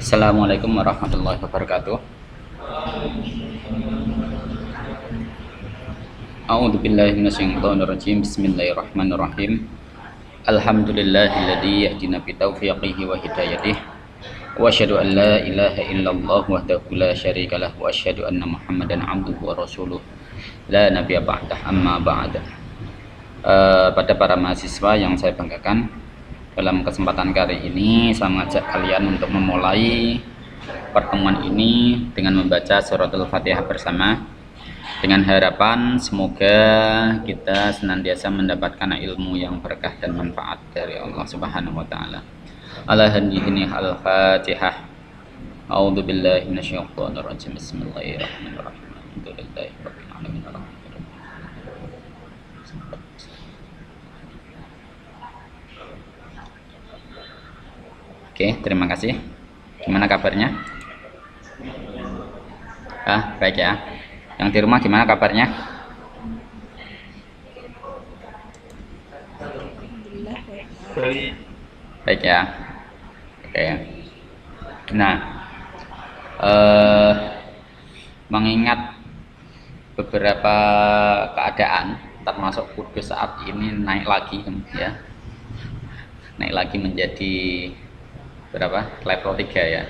Assalamualaikum warahmatullahi wabarakatuh. A'udzu billahi minasyaitonir rajim. Bismillahirrahmanirrahim. Alhamdulillahilladzi yahdina bi taufiqihi wa hidayatihi. Wa asyhadu an la ilaha illallah wahdahu la syarikalah wa asyhadu anna Muhammadan abduhu wa rasuluh. La nabiyya ba'dah, amma ba'd. Pada para mahasiswa yang saya banggakan, dalam kesempatan kali ini saya mengajak kalian untuk memulai pertemuan ini dengan membaca suratul Fatihah bersama, dengan harapan semoga kita senantiasa mendapatkan ilmu yang berkah dan manfaat dari Allah Subhanahu wa taala. Al-Fatihah. A'udzu billahi minasyaitonir rajim. Bismillahirrahmanirrahim. Alhamdulillahirabbil alamin. Oke, terima kasih. Gimana kabarnya? Baik ya. Yang di rumah gimana kabarnya? Baik ya. Oke. Nah, mengingat beberapa keadaan, termasuk Kudus saat ini naik lagi, ya. Naik lagi menjadi berapa? Level 3 ya.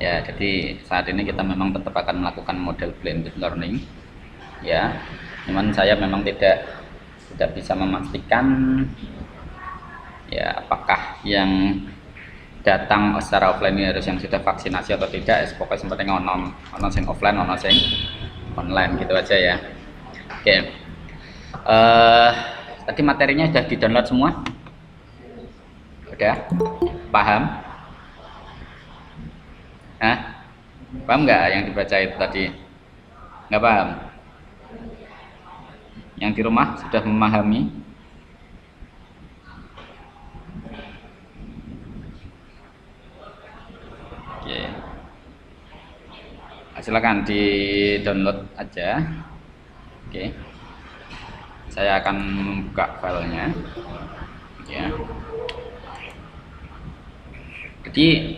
Ya, jadi saat ini kita memang tetap akan melakukan model blended learning. Ya. Cuman saya memang tidak bisa memastikan ya apakah yang datang secara offline ini harus yang sudah vaksinasi atau tidak. Pokoknya sepertinya ono sing offline, ono sing online gitu aja ya. Oke. Tadi materinya sudah di-download semua? Udah? Paham? Paham nggak yang dibaca itu tadi? Nggak paham? Yang di rumah sudah memahami? Oke. Silakan di-download aja. Oke. Saya akan membuka filenya. Ya. Jadi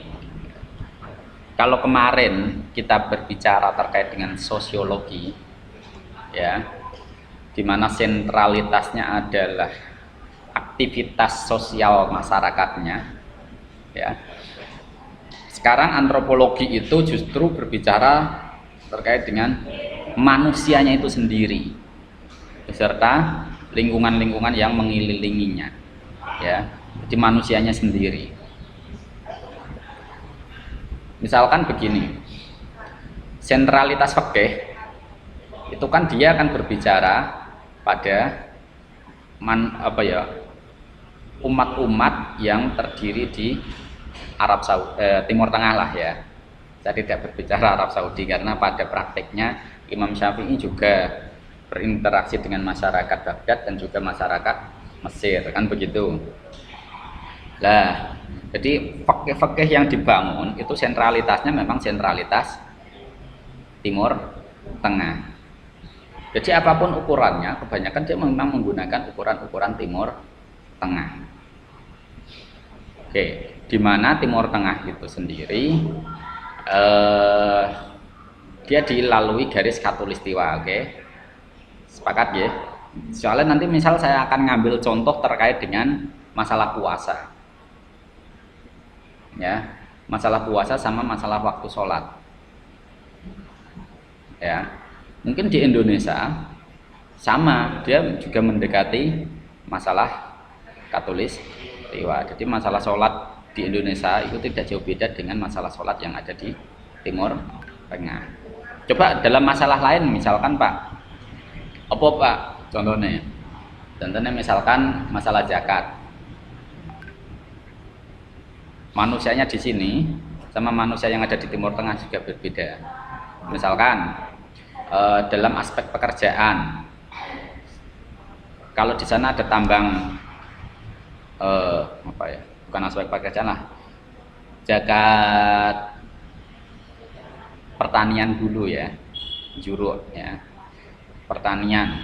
kalau kemarin kita berbicara terkait dengan sosiologi, ya, di mana sentralitasnya adalah aktivitas sosial masyarakatnya, ya. Sekarang antropologi itu justru berbicara terkait dengan manusianya itu sendiri, beserta lingkungan-lingkungan yang mengelilinginya, ya. Jadi manusianya sendiri. Misalkan begini, sentralitas fikih itu kan dia akan berbicara pada umat-umat yang terdiri di Arab Saudi, Timur Tengah lah ya. Saya tidak berbicara Arab Saudi karena pada prakteknya Imam Syafi'i juga berinteraksi dengan masyarakat Baghdad dan juga masyarakat Mesir, kan begitu. Lah, jadi fikih yang dibangun itu sentralitasnya memang sentralitas Timur Tengah. Jadi apapun ukurannya, kebanyakan dia memang menggunakan ukuran-ukuran Timur Tengah. Oke, di mana Timur Tengah itu sendiri dia dilalui garis khatulistiwa, oke? Sepakat ya? Soalnya nanti misal saya akan ngambil contoh terkait dengan masalah puasa. Ya, masalah puasa sama masalah waktu sholat. Ya, mungkin di Indonesia sama, dia juga mendekati masalah khatulistiwa. Jadi masalah sholat di Indonesia itu tidak jauh beda dengan masalah sholat yang ada di Timur Tengah. Coba dalam masalah lain, misalkan Pak, apa Pak contohnya? Contohnya misalkan masalah zakat. Manusianya di sini sama manusia yang ada di Timur Tengah juga berbeda. Misalkan dalam aspek pekerjaan, kalau di sana ada tambang bukan aspek pekerjaan lah, zakat pertanian dulu ya, juruk ya, pertanian.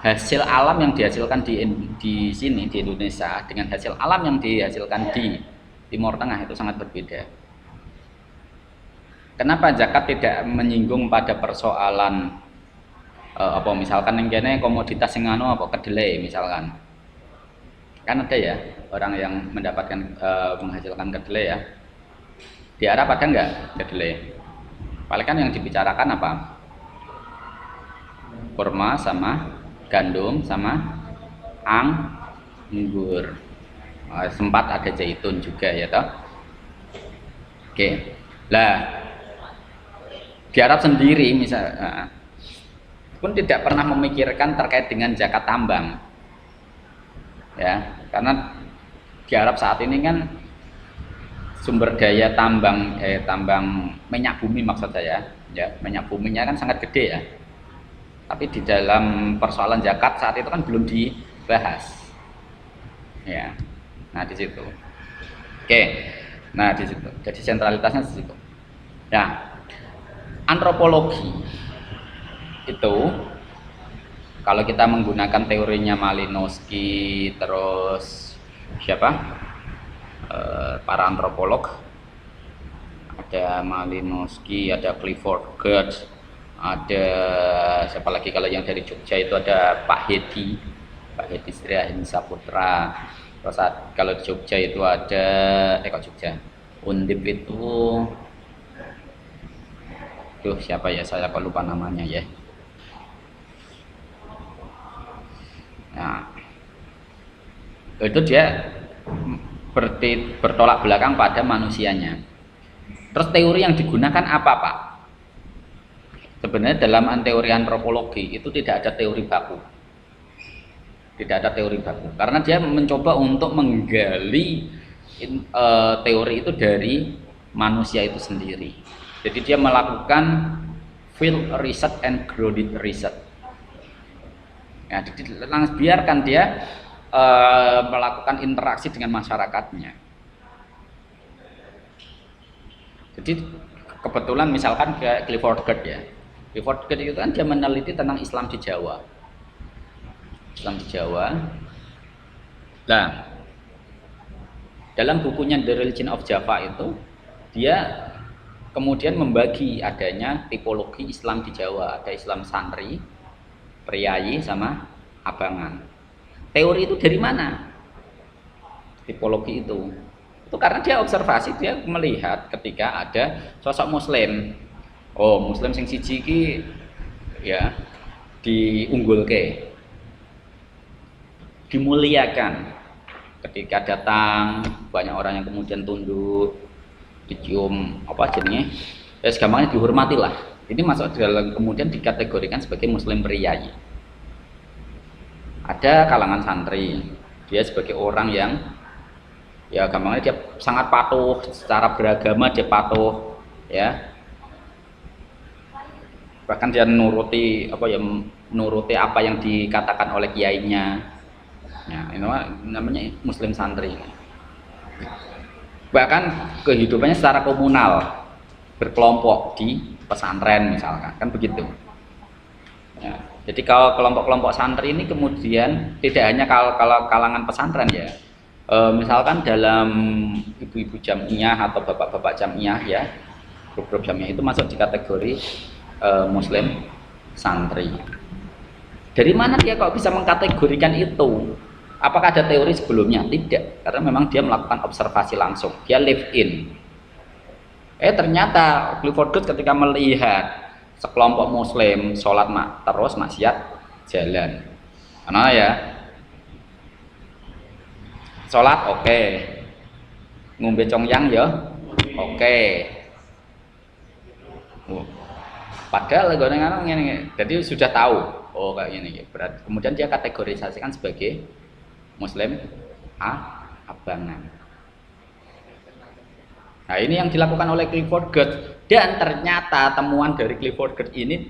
Hasil alam yang dihasilkan di sini di Indonesia dengan hasil alam yang dihasilkan di Timur Tengah itu sangat berbeda. Kenapa zakat tidak menyinggung pada persoalan apa misalkan yang kene komoditas yang anu apa kedelai misalkan. Kan ada ya orang yang mendapatkan menghasilkan kedelai ya. Di Arab ada enggak kedelai? Paling kan yang dibicarakan apa? Kurma sama gandum sama anggur. Sempat ada zaitun juga ya toh. Oke. Lah di Arab sendiri misal pun tidak pernah memikirkan terkait dengan zakat tambang. Ya, karena di Arab saat ini kan sumber daya tambang tambang minyak bumi maksud saya, ya, minyak buminya kan sangat gede ya. Tapi di dalam persoalan zakat saat itu kan belum dibahas. Ya. Nah, di situ. Oke. Nah, di situ. Jadi sentralitasnya di situ. Nah, antropologi itu kalau kita menggunakan teorinya Malinowski terus siapa para antropolog ada Malinowski, ada Clifford Geertz, ada siapa lagi kalau yang dari Jogja itu ada Pak Hedi Sriahin Saputra, terus kalau di Jogja itu ada Jogja Undip itu siapa ya, saya kok lupa namanya ya. Nah, itu dia bertolak belakang pada manusianya. Terus teori yang digunakan apa Pak? Sebenarnya dalam teori antropologi itu tidak ada teori baku. Tidak ada teori baku. Karena dia mencoba untuk menggali teori itu dari manusia itu sendiri. Jadi dia melakukan field research and grounded research. Ya, jadi langsung biarkan dia melakukan interaksi dengan masyarakatnya. Jadi kebetulan misalkan kayak Clifford Geertz ya. Clifford Geertz itu kan dia meneliti tentang Islam di Jawa. Nah, dalam bukunya The Religion of Java itu dia kemudian membagi adanya tipologi Islam di Jawa, ada Islam santri, priayi sama abangan. Teori itu dari mana? Tipologi itu karena dia observasi, dia melihat ketika ada sosok muslim. Oh, muslim sing siji iki ya diunggulke. Dimuliakan. Ketika datang banyak orang yang kemudian tunduk, dicium apa jenenge, gampangnya dihormati lah. Ini masuk dalam kemudian dikategorikan sebagai muslim priayi. Ada kalangan santri, dia sebagai orang yang ya gampangnya dia sangat patuh secara beragama, dia patuh ya, bahkan dia nuruti apa yang dikatakan oleh kiainya. Ya, ini namanya muslim santri. Bahkan kehidupannya secara komunal, berkelompok di pesantren misalkan, kan begitu ya. Jadi kalau kelompok-kelompok santri ini kemudian tidak hanya kalau kalangan pesantren ya, misalkan dalam ibu-ibu jamiah atau bapak-bapak jamiah ya, grup-grup jamiah itu masuk di kategori muslim santri. Dari mana dia kok bisa mengkategorikan itu? Apakah ada teori sebelumnya? Tidak, karena memang dia melakukan observasi langsung, dia live in. Ternyata Clifford Geertz ketika melihat sekelompok muslim sholat terus maksiat jalan, mana ya? Sholat oke, ngombe congyang ya oke. Padahal ngene, jadi sudah tahu, oh kayak gini. Berarti kemudian dia kategorisasikan sebagai muslim abangan. Nah, ini yang dilakukan oleh Clifford Geertz, dan ternyata temuan dari Clifford Geertz ini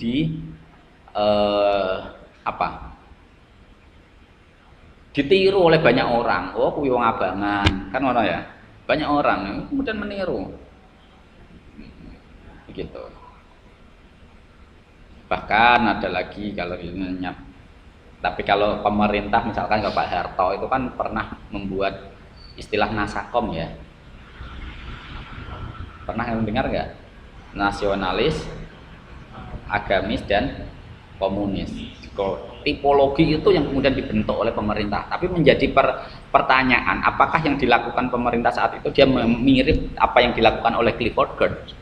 ditiru oleh banyak orang. Oh, kuwi wong abangan, kan ngono ya. Banyak orang kemudian meniru. Begitu. Bahkan ada lagi kalau ini, tapi kalau pemerintah misalkan Pak Harto itu kan pernah membuat istilah nasakom ya. Pernah yang dengar nggak? nasionalis, agamis, dan komunis. Tipologi itu yang kemudian dibentuk oleh pemerintah. Tapi menjadi pertanyaan, apakah yang dilakukan pemerintah saat itu dia mirip apa yang dilakukan oleh Clifford Geertz?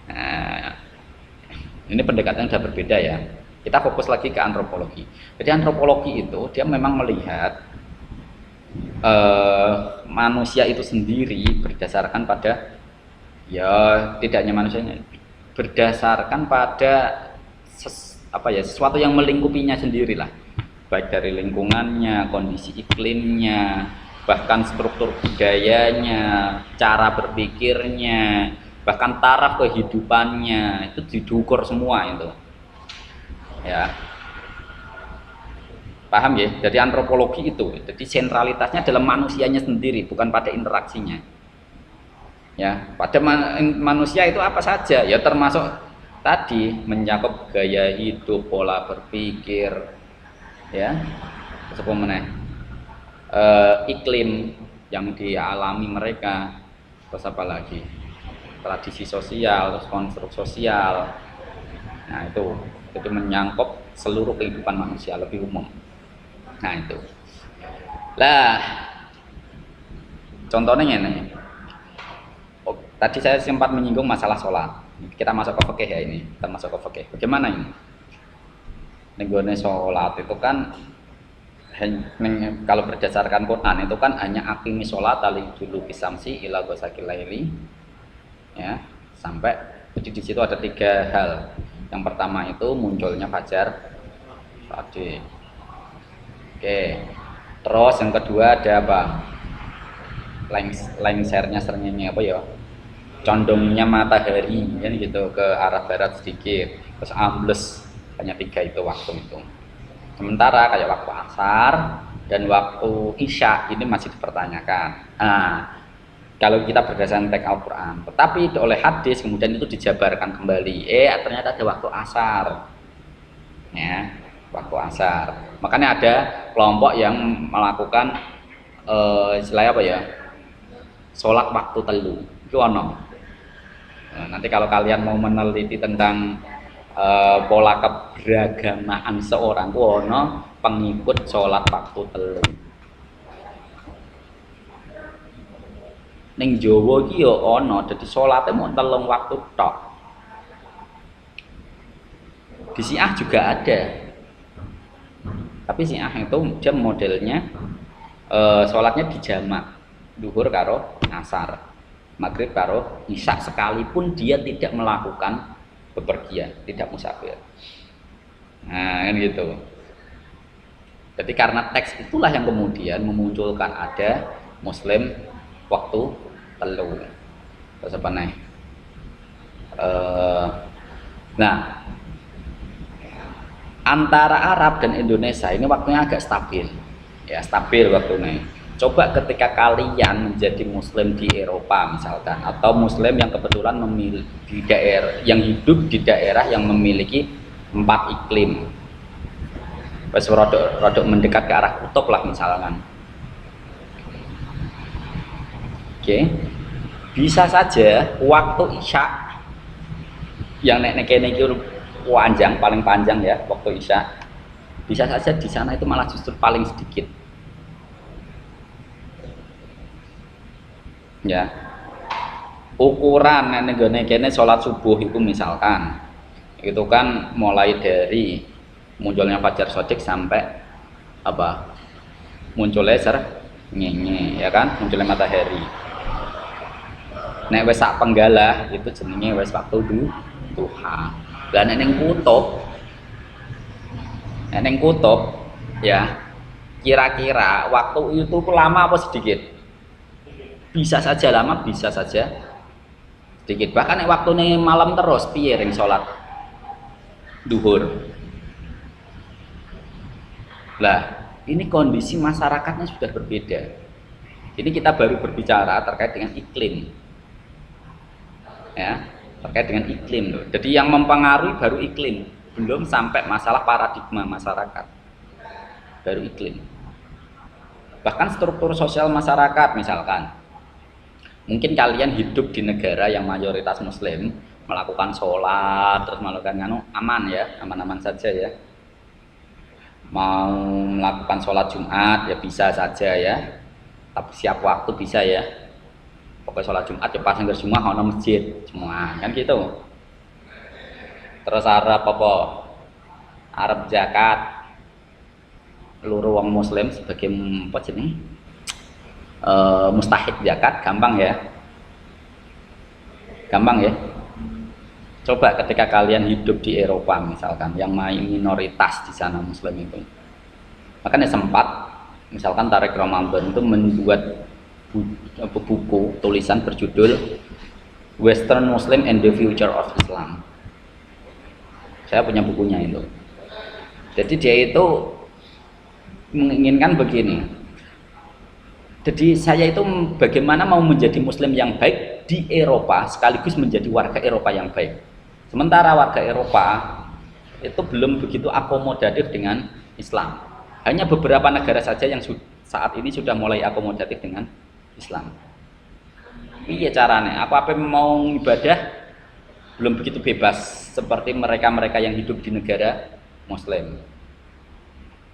Nah, ini pendekatan sudah berbeda ya. Kita fokus lagi ke antropologi. Jadi antropologi itu dia memang melihat manusia itu sendiri berdasarkan pada, ya tidak hanya manusianya, berdasarkan pada sesuatu yang melingkupinya sendirilah, baik dari lingkungannya, kondisi iklimnya, bahkan struktur budayanya, cara berpikirnya, bahkan taraf kehidupannya, itu diukur semua itu. Ya. Paham ya? Jadi antropologi itu, jadi sentralitasnya dalam manusianya sendiri, bukan pada interaksinya. Ya, pada manusia itu apa saja, ya termasuk tadi mencakup gaya hidup, pola berpikir, ya, iklim yang dialami mereka, terus apa lagi, tradisi sosial, terus konstruk sosial. Nah itu menyangkut seluruh kehidupan manusia lebih umum. Nah itu. Lah, contohnya ini. Oh, tadi saya sempat menyinggung masalah sholat. Kita masuk ke fikih ya ini. Kita masuk ke fikih. Bagaimana ini? Nenggone sholat itu kan kalau berdasarkan Quran itu kan hanya aqimi sholat ali dulu kisamsi ila ghasaqil laili. Ya, sampai jadi di situ ada 3 hal. Yang pertama itu munculnya fajar tadi. Oke. Terus yang kedua ada apa? Lengsernya srengenge apa ya? Condongnya matahari kan gitu ke arah barat sedikit. Terus ambles, hanya 3 itu waktu itu. Sementara kayak waktu asar dan waktu isya ini masih dipertanyakan. Nah, kalau kita berdasarkan teks Al-Quran, tetapi oleh hadis kemudian itu dijabarkan kembali. Ternyata ada waktu asar, ya, waktu asar. Makanya ada kelompok yang melakukan istilahnya apa ya, sholat waktu telu. Itu ono. Nah, nanti kalau kalian mau meneliti tentang pola keberagamaan seorang, itu ono pengikut sholat waktu telu. Ning Jawa iki ya ana, dadi salate mung 3 waktu tok. Di Syiah juga ada. Tapi Syiah itu dia modelnya salatnya dijamak. Zuhur karo asar, maghrib karo isya, sekalipun dia tidak melakukan bepergian, tidak musafir. Nah, kan gitu. Jadi karena teks itulah yang kemudian memunculkan ada muslim waktu telu. Terus apa nih? Nah, antara Arab dan Indonesia ini waktunya agak stabil, ya stabil waktunya. Coba ketika kalian menjadi Muslim di Eropa misalkan, atau Muslim yang kebetulan memiliki di daerah, yang hidup di daerah yang memiliki 4 iklim, pas rodok mendekat ke arah kutub lah misalkan. Oke, bisa saja waktu isya yang nek kene iki panjang, paling panjang ya waktu isya, bisa saja di sana itu malah justru paling sedikit. Ya, ukuran nek kene sholat subuh itu misalkan, itu kan mulai dari munculnya fajar shadiq sampai apa? Munculnya srengenge, ya kan? Munculnya matahari. Nek wis sak penggalah itu jenenge wis waktu duha. Lah nek ning kutub ya kira-kira waktu itu lama apa sedikit? Bisa saja lama, bisa saja sedikit. Bahkan nek waktune malam terus piye ring salat duhur. Lah, ini kondisi masyarakatnya sudah berbeda. Ini kita baru berbicara terkait dengan iklim. Ya, terkait dengan iklim loh. Jadi yang mempengaruhi baru iklim, belum sampai masalah paradigma masyarakat. Baru iklim. Bahkan struktur sosial masyarakat misalkan. Mungkin kalian hidup di negara yang mayoritas muslim, melakukan sholat, terus melakukan aman ya, aman-aman saja ya. Mau melakukan sholat Jumat ya bisa saja ya, tapi siap waktu bisa ya. Pokoknya sholat Jumat ya pas nggak semua ada masjid semua kan gitu. Terus Arab apa? Arab zakat, seluruh wong muslim sebagai apa jenis mustahik zakat, gampang ya, gampang ya. Coba ketika kalian hidup di Eropa misalkan, yang minoritas di sana muslim itu, makanya sempat misalkan Tareq Ramadan itu membuat buku tulisan berjudul Western Muslim and the Future of Islam. Saya punya bukunya itu. Jadi dia itu menginginkan begini. Jadi saya itu bagaimana mau menjadi muslim yang baik di Eropa sekaligus menjadi warga Eropa yang baik. Sementara warga Eropa itu belum begitu akomodatif dengan Islam. Hanya beberapa negara saja yang saat ini sudah mulai akomodatif dengan Islam. Iya caranya, apa mau ibadah belum begitu bebas seperti mereka-mereka yang hidup di negara muslim.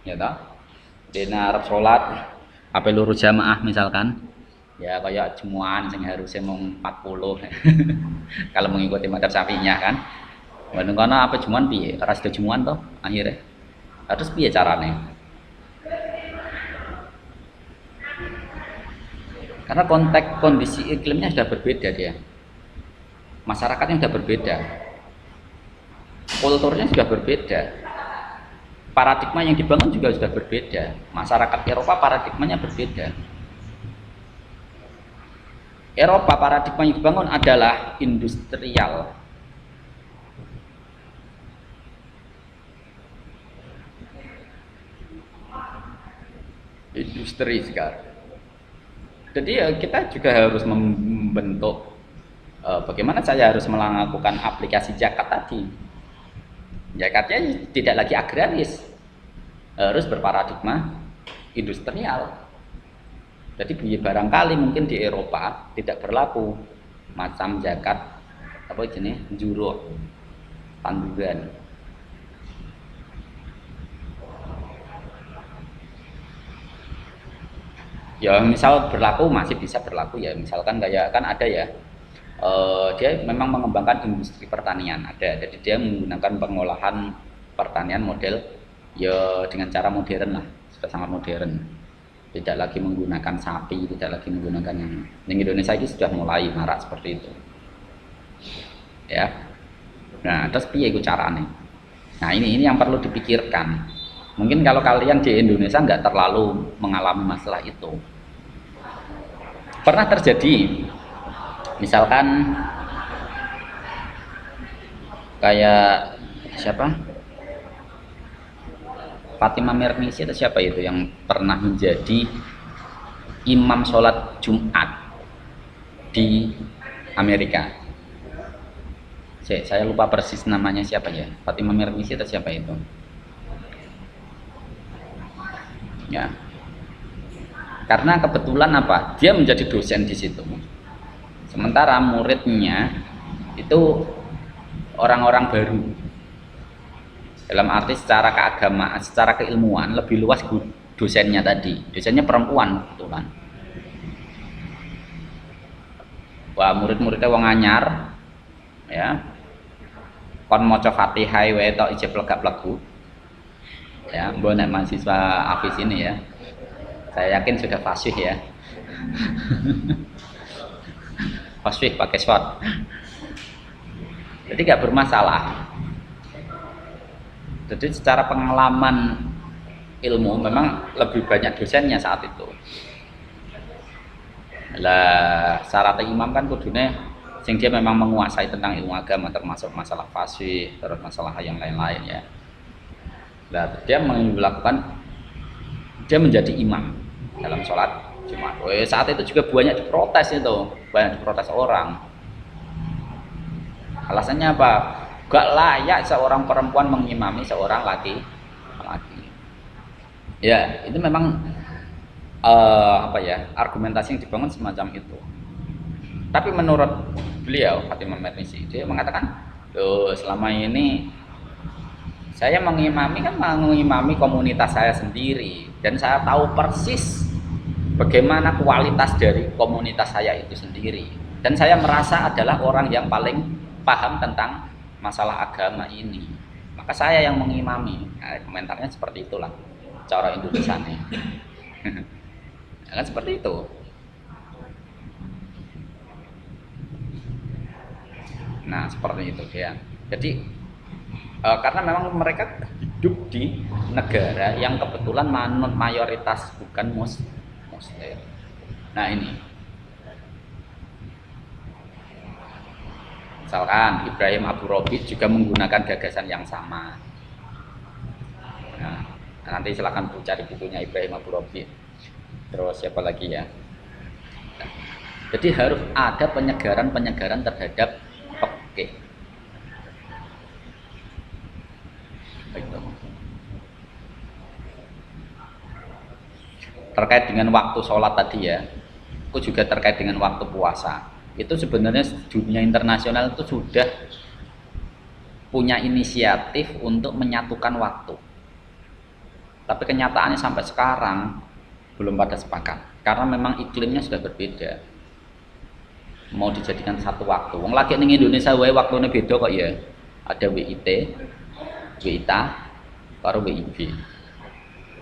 Ya toh? Di Arab sholat apa lurus jamaah misalkan. Ya kayak jemuan sing harusnya mau 40. Kalau mengikuti madzhab Syafi'iyah kan. Wong kono apa jemuan piye? Ora sida jemuan toh akhirnya. Terus piye carane? Karena konteks kondisi iklimnya sudah berbeda dia. Masyarakatnya sudah berbeda. Kulturnya sudah berbeda. Paradigma yang dibangun juga sudah berbeda. Masyarakat Eropa paradigmanya berbeda. Eropa paradigma yang dibangun adalah industrial. Industri sekarang. Jadi ya kita juga harus membentuk bagaimana saya harus melakukan aplikasi zakat tadi. Zakatnya tidak lagi agraris, harus berparadigma industrial. Jadi barangkali mungkin di Eropa tidak berlaku macam zakat apa jenis juro tanduran. Ya misal berlaku masih bisa berlaku ya, misalkan kayak kan ada ya dia memang mengembangkan industri pertanian ada, jadi dia menggunakan pengolahan pertanian model ya dengan cara modern lah, sudah sangat modern. Tidak lagi menggunakan sapi, tidak lagi menggunakan yang Indonesia ini sudah mulai marak seperti itu ya. Nah terus piye iku carane? Nah ini yang perlu dipikirkan. Mungkin kalau kalian di Indonesia nggak terlalu mengalami masalah itu. Pernah terjadi misalkan kayak siapa? Fatimah Mernissi atau siapa itu yang pernah menjadi imam sholat Jumat di Amerika. Saya lupa persis namanya siapa ya. Fatimah Mernissi atau siapa itu? Ya. Karena kebetulan apa? Dia menjadi dosen di situ. Sementara muridnya itu orang-orang baru. Dalam arti secara keagamaan, secara keilmuan lebih luas dosennya tadi. Dosennya perempuan kebetulan. Wah, murid-muridnya wong anyar ya. Kon maca Fatihah wae tok ijeb lega-legu. Ya, mbok nek mahasiswa Hafiz ini ya. Saya yakin sudah fasih ya. Fasih pakai short. Jadi nggak bermasalah. Jadi secara pengalaman ilmu memang lebih banyak dosennya saat itu. Lah syarat imam kan kudune sing dia memang menguasai tentang ilmu agama termasuk masalah fasih, terus masalah yang lain-lain ya. Lah dia menjadi imam dalam sholat Jumat. Saat itu juga banyak diprotes orang. Alasannya apa? Gak layak seorang perempuan mengimami seorang laki. Ya itu memang argumentasi yang dibangun semacam itu. Tapi menurut beliau Khatib Al-Marnisi, dia mengatakan, loh selama ini saya mengimami komunitas saya sendiri, dan saya tahu persis bagaimana kualitas dari komunitas saya itu sendiri, dan saya merasa adalah orang yang paling paham tentang masalah agama ini, maka saya yang mengimami. Nah, komentarnya seperti itulah cara Indonesianya. Kan seperti itu. Nah seperti itu dia. Jadi karena memang mereka hidup di negara yang kebetulan manut mayoritas bukan muslim. Nah ini, misalkan Ibrahim Abu Robi juga menggunakan gagasan yang sama. Nah, nanti silakan cari bukunya Ibrahim Abu Robi. Terus siapa lagi ya? Jadi harus ada penyegaran terhadap fikih. Terkait dengan waktu sholat tadi ya, itu juga terkait dengan waktu puasa. Itu sebenarnya dunia internasional itu sudah punya inisiatif untuk menyatukan waktu. Tapi kenyataannya sampai sekarang belum pada sepakat, karena memang iklimnya sudah berbeda. Mau dijadikan satu waktu. Wong lagi ning Indonesia wae waktune beda kok ya. Ada WIT, WITA, karo WIB.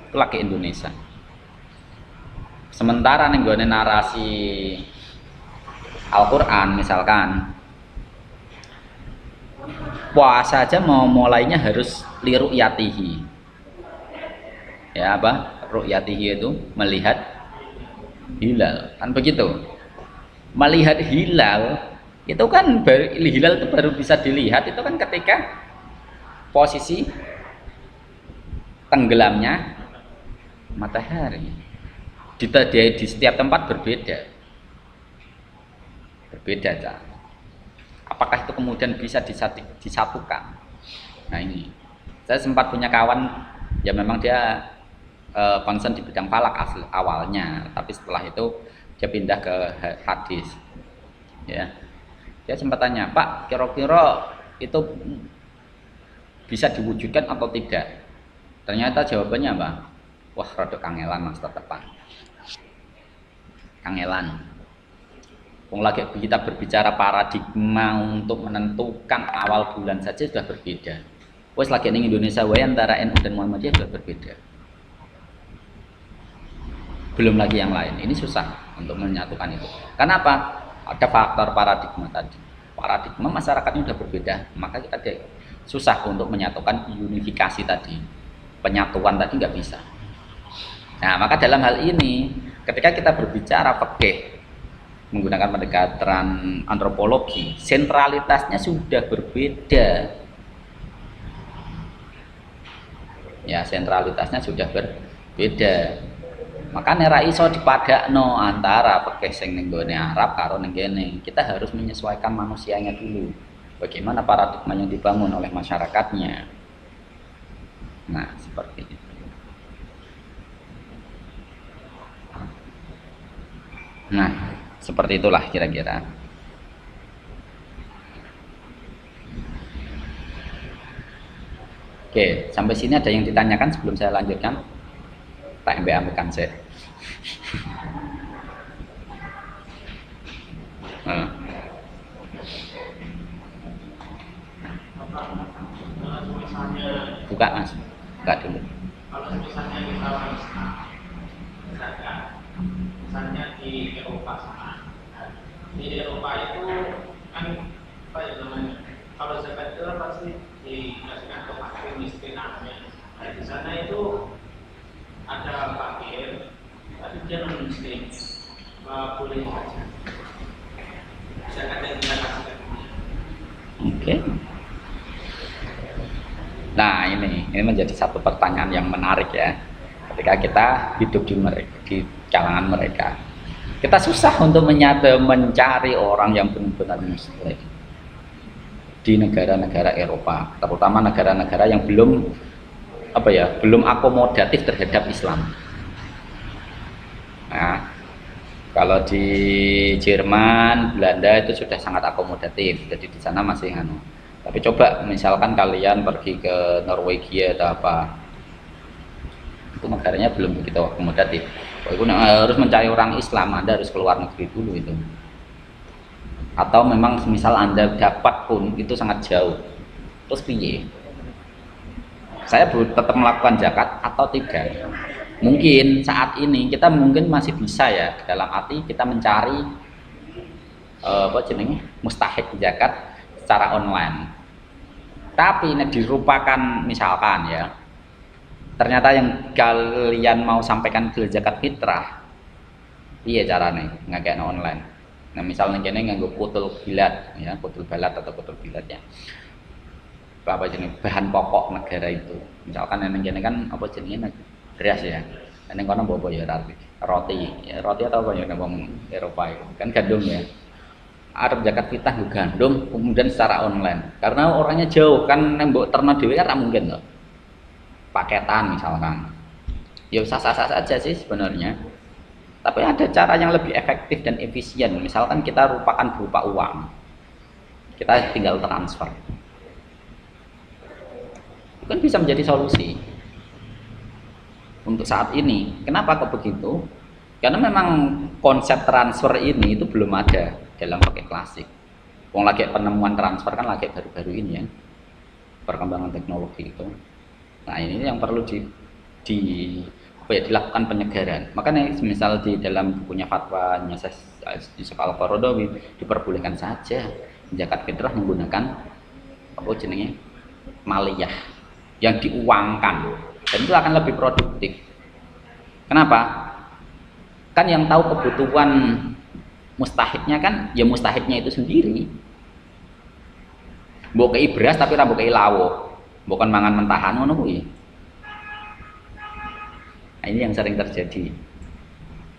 Itu lagi Indonesia. Sementara ning gone narasi Al-Qur'an misalkan, puasa aja mau mulainya harus liru'yatihi. Ya apa? Ru'yatihi itu melihat hilal. Kan begitu. Melihat hilal itu kan hilal itu baru bisa dilihat itu kan ketika posisi tenggelamnya matahari. Di setiap tempat berbeda Cak. Apakah itu kemudian bisa disatukan? Nah ini, saya sempat punya kawan ya, memang dia concern di bidang falak awalnya, tapi setelah itu dia pindah ke hadis. Ya, dia sempat tanya, Pak, kira-kira itu bisa diwujudkan atau tidak? Ternyata jawabannya apa? Wah, rada kangelan mas, tetepan. Kangelan. Wong lagi kita berbicara paradigma untuk menentukan awal bulan saja sudah berbeda. Wes lagi ning Indonesia wae antara NU dan Muhammadiyah sudah berbeda. Belum lagi yang lain. Ini susah untuk menyatukan itu. Kenapa? Ada faktor paradigma tadi. Paradigma masyarakatnya sudah berbeda, maka kita susah untuk menyatukan unifikasi tadi. Penyatuan tadi nggak bisa. Nah, maka dalam hal ini, ketika kita berbicara fikih menggunakan pendekatan antropologi, sentralitasnya sudah berbeda. Ya, sentralitasnya sudah berbeda. Makanya ra iso dipadakno antara fikih sing ning gone Arab karo ning kene. Kita harus menyesuaikan manusianya dulu. Bagaimana paradigma yang dibangun oleh masyarakatnya. Nah, seperti itu. Nah, seperti itulah kira-kira. Oke, sampai sini ada yang ditanyakan sebelum saya lanjutkan? Tak ambil saya. Buka mas, buka dulu. Kalau misalnya kita misalnya di Eropa sana, di Eropa itu kan apa ya namanya? Kalau zakat itu pasti dikasihkan ke fakir miskin namanya. Nah, di sana itu ada fakir, tapi dia non muslim, boleh saja. Zakat yang dia kasihkan. Oke. Nah ini menjadi satu pertanyaan yang menarik ya. Ketika kita hidup di kalangan mereka, kita susah untuk mencari orang yang benar-benar muslim di negara-negara Eropa, terutama negara-negara yang belum belum akomodatif terhadap Islam. Nah, Kalau di Jerman, Belanda itu sudah sangat akomodatif, jadi di sana masih anu. Tapi coba misalkan kalian pergi ke Norwegia atau apa, itu negaranya belum begitu akomodatif. Kalau itu harus mencari orang Islam, Anda harus keluar negeri dulu itu. Atau memang misal Anda dapat pun itu sangat jauh. Terus piye? Saya tetap melakukan zakat atau tidak? Mungkin saat ini kita mungkin masih bisa ya, dalam arti kita mencari apa jenenge mustahik zakat secara online. Tapi ini dirupakan misalkan ya, ternyata yang kalian mau sampaikan ke zakat fitrah, iya caranya ngakek online. Nah misalnya kene nganggo kutul bilat ya, kutul balat atau kutul bilat ya. Apa jenis bahan pokok negara itu. Misalkan yang kene kan apa jenenge beras ya, ini kono bobo ya roti, ya, roti atau apa ya wong Eropa itu kan gandum ya. Arab zakat fitrah gandum kemudian secara online, karena orangnya jauh kan nembok ternak dewe kan mungkin loh. Paketan misalkan, ya sah-sah saja sih sebenarnya. Tapi ada cara yang lebih efektif dan efisien. Misalkan kita rupakan berupa uang, kita tinggal transfer, itu kan bisa menjadi solusi. Untuk saat ini, kenapa kok begitu? Karena memang konsep transfer ini itu belum ada dalam paket klasik. Wong lagi penemuan transfer kan lagi baru-baru ini ya, perkembangan teknologi itu. Nah ini yang perlu dilakukan penyegaran. Makanya misal di dalam bukunya fatwanya Yusuf Al-Qaradawi diperbolehkan saja zakat fitrah menggunakan apa jenenge maliyah yang diuangkan. Dan itu akan lebih produktif. Kenapa? Kan yang tahu kebutuhan mustahiknya kan ya mustahiknya itu sendiri. Mbok kei beras tapi ra mbok kei lawo. Bukan mangan mentahan ngono kuwi. Nah, ini yang sering terjadi.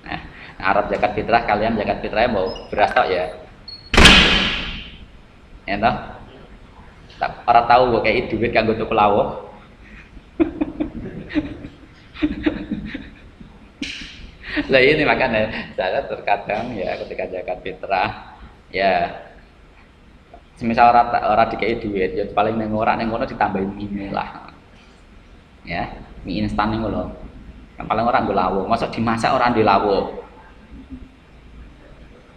Nah, Arab zakat fitrah kalian zakat fitrahnya mau beras tok ya. Ya toh? Ora tahu mbok kei duit kanggo tuku lawo. Lah ini makanya saya terkadang ya ketika zakat fitrah ya semisal orang dikei duit ya paling neng ngono ditambahin mie lah ya, mie instan ning ngono yang paling orang nggo lawo, masa dimasak orang di lawo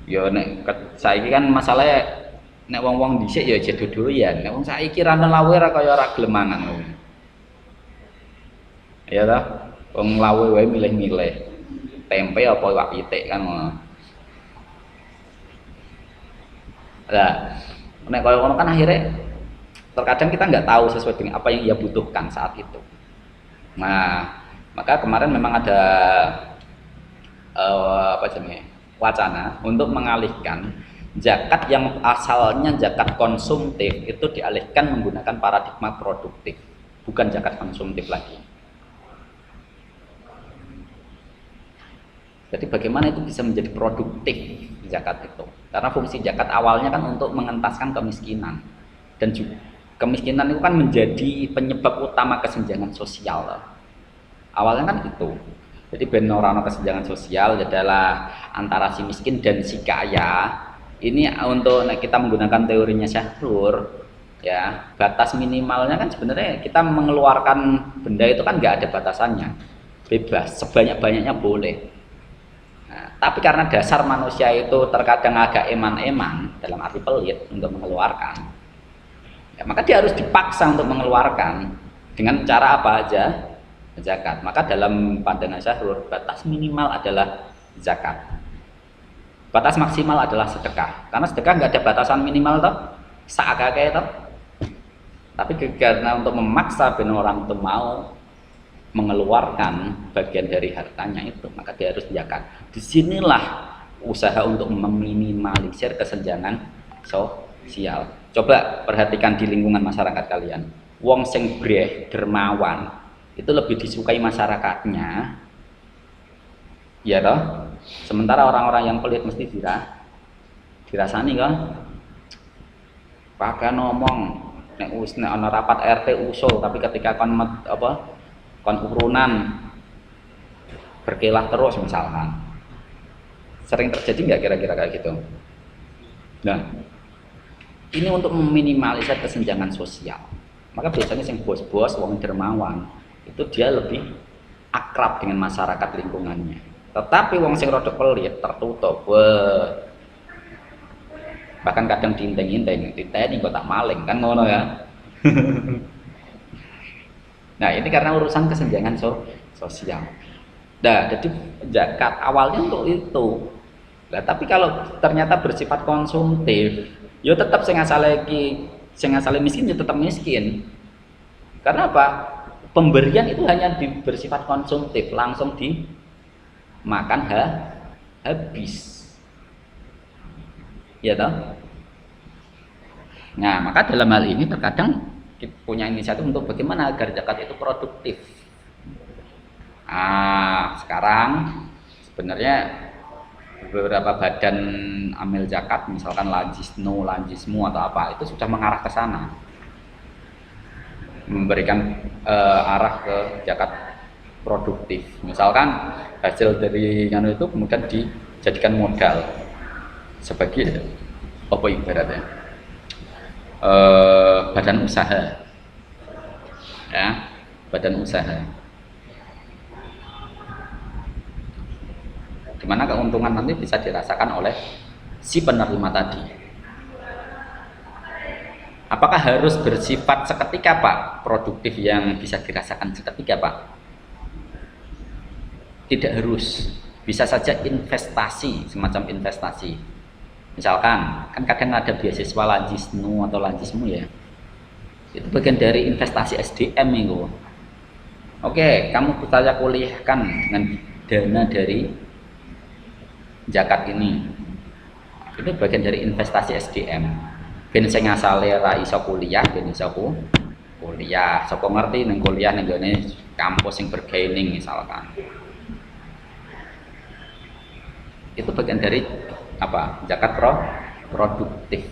ya nek saiki kan masalahnya nek wong-wong dhisik ya aja dodoyan, nek wong saiki ra lawo ora kaya ora gelem mangan ya toh, wong lawe wae milih-milih tempe apa iwak pitik kan ngono. Lah, nek kaya ngono kan akhirnya terkadang kita nggak tahu sesuai dengan apa yang ia butuhkan saat itu. Nah, maka kemarin memang ada apa jenenge wacana untuk mengalihkan zakat yang asalnya zakat konsumtif itu dialihkan menggunakan paradigma produktif, bukan zakat konsumtif lagi. Jadi bagaimana itu bisa menjadi produktif zakat itu? Karena fungsi zakat awalnya kan untuk mengentaskan kemiskinan, dan juga kemiskinan itu kan menjadi penyebab utama kesenjangan sosial. Awalnya kan itu. Jadi benar kesenjangan sosial adalah antara si miskin dan si kaya. Ini untuk kita menggunakan teorinya Syahrur, ya batas minimalnya kan sebenarnya kita mengeluarkan benda itu kan nggak ada batasannya, bebas sebanyak-banyaknya boleh. Nah, tapi karena dasar manusia itu terkadang agak eman-eman dalam arti pelit untuk mengeluarkan, ya, maka dia harus dipaksa untuk mengeluarkan dengan cara apa aja? Zakat. Maka dalam pandangan Syahrur batas minimal adalah zakat, batas maksimal adalah sedekah. Karena sedekah nggak ada batasan minimal toh, seagak-agak toh. Tapi karena untuk memaksa benar orang itu mau mengeluarkan bagian dari hartanya itu, maka dia harus zakat. Disinilah usaha untuk meminimalisir kesenjangan sosial. Coba perhatikan di lingkungan masyarakat kalian, wong sing breh dermawan itu lebih disukai masyarakatnya, ya toh. Sementara orang-orang yang pelit mesti dirasani kan. Pakai ngomong nek ana rapat RT usul, tapi ketika kon urunan berkelah terus misalkan, Sering terjadi nggak kira-kira kayak gitu? Nah, ini untuk meminimalisir kesenjangan sosial. Maka biasanya yang bos-bos, wong dermawan, itu dia lebih akrab dengan masyarakat lingkungannya. Tetapi wong sing rada pelit, tertutup, bahkan kadang diinteng-inteng, diteni kok tak maling kan ngono ya. Nah, ini karena urusan kesenjangan sosial. Nah, jadi zakat awalnya untuk itu. Nah, tapi kalau ternyata bersifat konsumtif, ya tetap sing asale miskin ya tetap miskin. Karena apa? Pemberian itu hanya bersifat konsumtif, langsung dimakan habis. Ya toh? Nah, maka dalam hal ini terkadang kita punya inisiatif untuk bagaimana agar zakat itu produktif. Sekarang sebenarnya beberapa badan amil zakat, misalkan Lajismu atau apa, itu sudah mengarah ke sana, memberikan arah ke zakat produktif. Misalkan hasil dari itu kemudian dijadikan modal sebagai apa ibaratnya badan usaha, ya, badan usaha. Dimana keuntungan nanti bisa dirasakan oleh si penerima tadi. Apakah harus bersifat seketika Pak, produktif yang bisa dirasakan seketika Pak? Tidak harus, bisa saja investasi, semacam investasi. Misalkan, kan kadang ada beasiswa Lajisnu atau Lajismu ya, itu bagian dari investasi SDM itu. Oke, kamu saya kuliahkan dengan dana dari zakat ini, itu bagian dari investasi SDM. Ben sing asale ra iso kuliah, ben iso kuliah, sapa ngerti ning kuliah ning gone kampus sing bergaining misalkan. Itu bagian dari apa? Zakat produktif.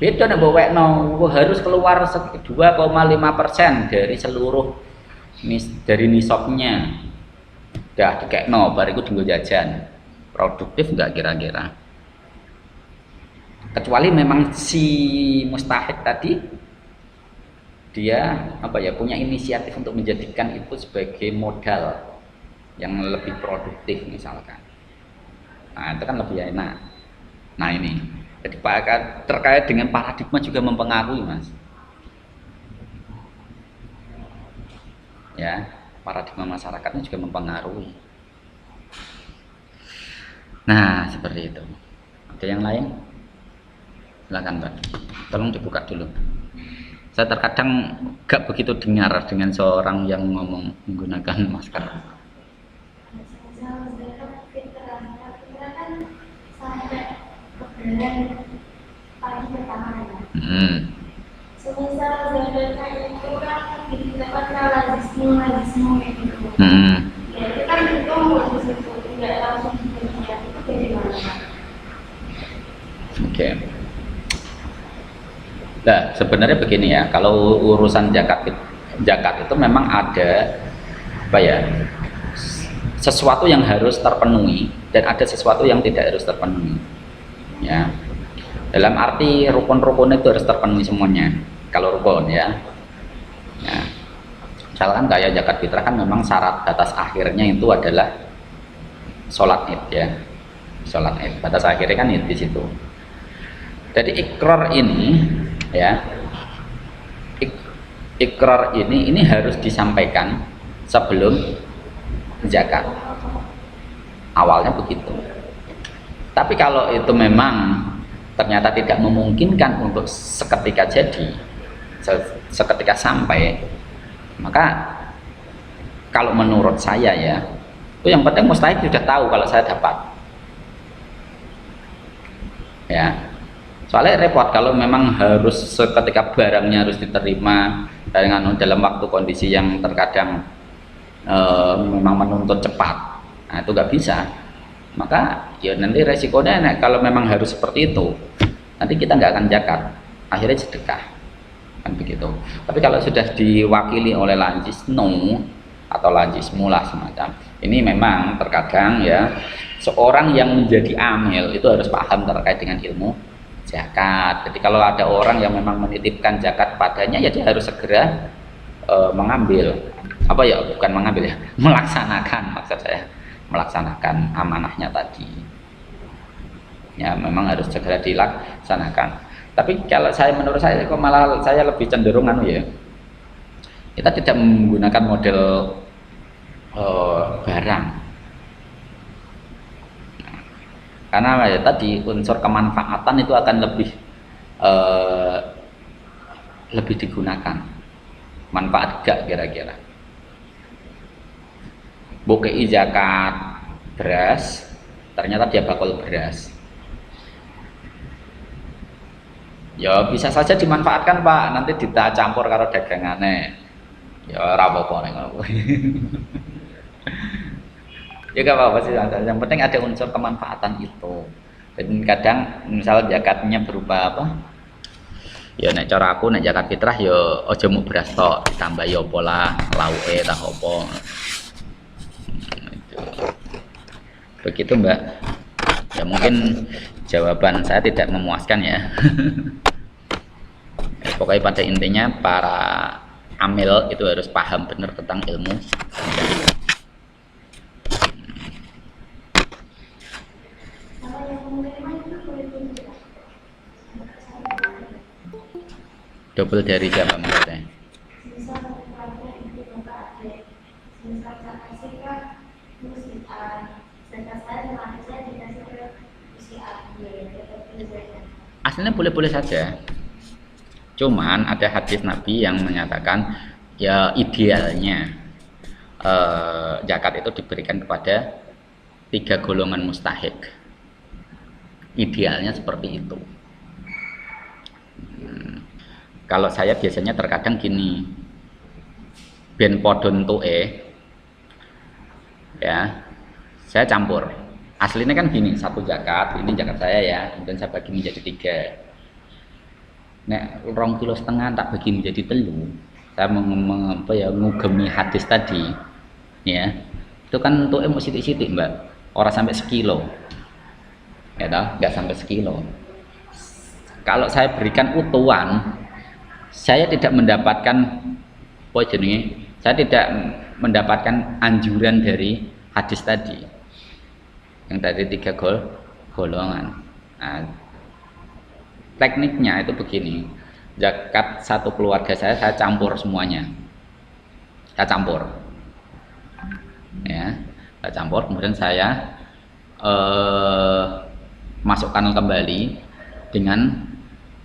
Beda nek mbowekno harus keluar 2,5% dari seluruh dari nisabnya. Dah dikekno bariku dienggo jajan. Produktif enggak kira-kira? Kecuali memang si mustahik tadi dia apa ya, punya inisiatif untuk menjadikan itu sebagai modal yang lebih produktif misalkan. Nah, itu kan lebih enak. Nah, ini jadi terkait dengan paradigma juga mempengaruhi Mas. Ya, paradigma masyarakatnya juga mempengaruhi. Nah, seperti itu. Ada yang lain? Silakan Mbak, tolong dibuka dulu. Saya terkadang gak begitu dengar dengan seorang yang ngomong menggunakan masker. Semisal zakatnya itu kan didapatkan Lajismu gitu. Ya itu kan ditunggu di situ, tidak langsung diberikan. Itu bagaimana? Oke. Nah, sebenarnya begini ya, kalau urusan zakat itu memang ada apa ya, sesuatu yang harus terpenuhi dan ada sesuatu yang tidak harus terpenuhi. Ya, dalam arti rukun-rukun itu harus terpenuhi semuanya. Kalau rukun ya, misalkan kayak zakat fitrah kan memang syarat batas akhirnya itu adalah sholat id ya, sholat id. Batas akhirnya kan di situ. Jadi ikrar ini ya, ikrar ini harus disampaikan sebelum zakat. Awalnya begitu. Tapi kalau itu memang ternyata tidak memungkinkan untuk seketika jadi, seketika sampai, maka kalau menurut saya ya, itu yang penting mustahik sudah tahu kalau saya dapat. Ya. Soalnya repot kalau memang harus seketika barangnya harus diterima dengan dalam waktu kondisi yang terkadang memang menuntut cepat. Nah, itu nggak bisa. Maka ya nanti resikonya kalau memang harus seperti itu, nanti kita nggak akan zakat, akhirnya sedekah kan begitu. Tapi kalau sudah diwakili oleh Lajisnu atau Lajismu lah semacam, Ini memang terkadang ya seorang yang menjadi amil itu harus paham terkait dengan ilmu zakat. Jadi kalau ada orang yang memang menitipkan zakat padanya ya dia harus segera mengambil apa ya, bukan mengambil ya, melaksanakan, maksud saya melaksanakan amanahnya tadi ya, memang harus segera dilaksanakan. Tapi kalau saya, menurut saya kok malah saya lebih cenderung ya, kita tidak menggunakan model barang, karena ya tadi unsur kemanfaatan itu akan lebih digunakan. Manfaat gak kira-kira bukei zakat beras, ternyata dia bakul beras, ya bisa saja dimanfaatkan Pak, nanti kita campur karo dagangane ya ora apa-apa nek ngono. Ya gak apa-apa sih, yang penting ada unsur kemanfaatan itu. Dan kadang misal zakatnya berupa apa ya, nek cara aku nek zakat fitrah ya aja mung beras tok, ditambah ya apa lah lauke tah apa. Begitu Mbak. Ya mungkin jawaban saya tidak memuaskan ya. Pokoknya pada intinya para amil itu harus paham benar tentang ilmu. Double dari siapa maksudnya? Aslinya boleh-boleh saja. Cuman ada hadis Nabi yang menyatakan ya idealnya zakat itu diberikan kepada 3 golongan mustahik. Idealnya seperti itu. Kalau saya biasanya terkadang gini, ben podon tu'e ya, saya campur. Aslinya kan gini, satu zakat, ini zakat saya ya, kemudian saya bagi menjadi 3. Nek 2,5 kilo tak bagi menjadi 3. Saya ngugemi hadis tadi ya, itu kan tu'e mau sitik-sitik Mbak, orang sampai sekilo ya toh, nggak sampai sekilo. Kalau saya berikan utuhan, saya tidak mendapatkan saya tidak mendapatkan anjuran dari hadis tadi yang tadi 3 golongan. Nah, tekniknya itu begini, zakat satu keluarga saya campur semuanya, saya campur ya, saya campur, kemudian saya masukkan kembali dengan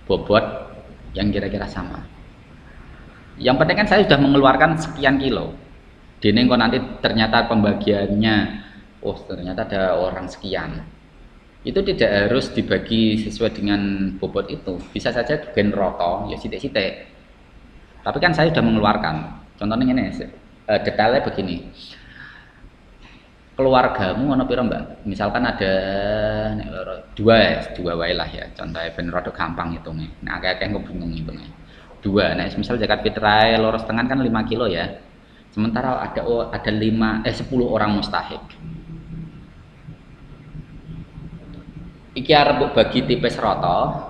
bobot yang kira-kira sama. Yang penting kan saya sudah mengeluarkan sekian kilo. Dene kok nanti ternyata pembagiannya, oh ternyata ada orang sekian. Itu tidak harus dibagi sesuai dengan bobot itu. Bisa saja gen roto, ya sitik-sitik. Tapi kan saya sudah mengeluarkan. Contohnya ini, detailnya begini. Keluargamu ono piro Mbak? Misalkan ada dua wae lah ya. Contohnya ben rada gampang hitungnya. Nah, akeh-akeh kok bingung hitungnya. 2. Nah, misal zakat fitrah 2,5 kan 5 kilo ya. Sementara ada 10 orang mustahik. Iki arep mbok bagi tipis rata,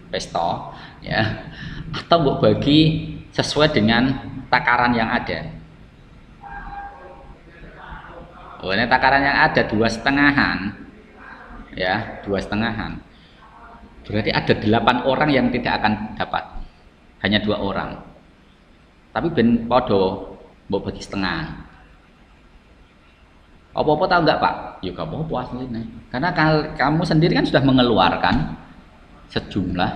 pesto ya. Atau mbok bagi sesuai dengan takaran yang ada. Oh, ini takaran yang ada 2,5 ya, 2,5. Berarti ada 8 orang yang tidak akan dapat, hanya 2 orang. Tapi ben podo mbok bagi setengah. Apa-apa tahu enggak Pak? Ya gak apa-apa aslinya. Karena kamu sendiri kan sudah mengeluarkan sejumlah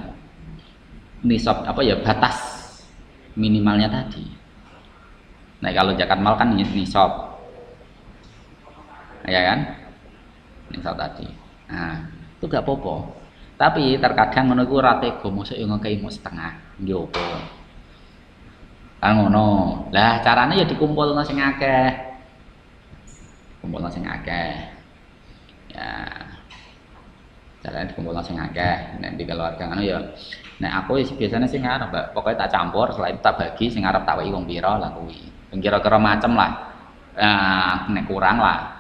nisab batas minimalnya tadi. Nah, kalau zakat mal kan nisab. Ya kan? Nisab tadi. Nah, itu gak apa-apa. Tapi terkadang ngono iku ora tega mosok yo ngekei setengah. Yo apa? Kan ngono. Lah carane ya dikumpulno sing akeh. Kumpulno sing akeh. Ya. Carane dikumpulno sing akeh. Nek di keluarga ngono ya. Nek aku biasanya sing arep, Mbak. Pokoknya tak campur, setelah itu tak bagi sing arep tak weki wong pira lah kuwi. Kira-kira macem lah. nek kurang lah.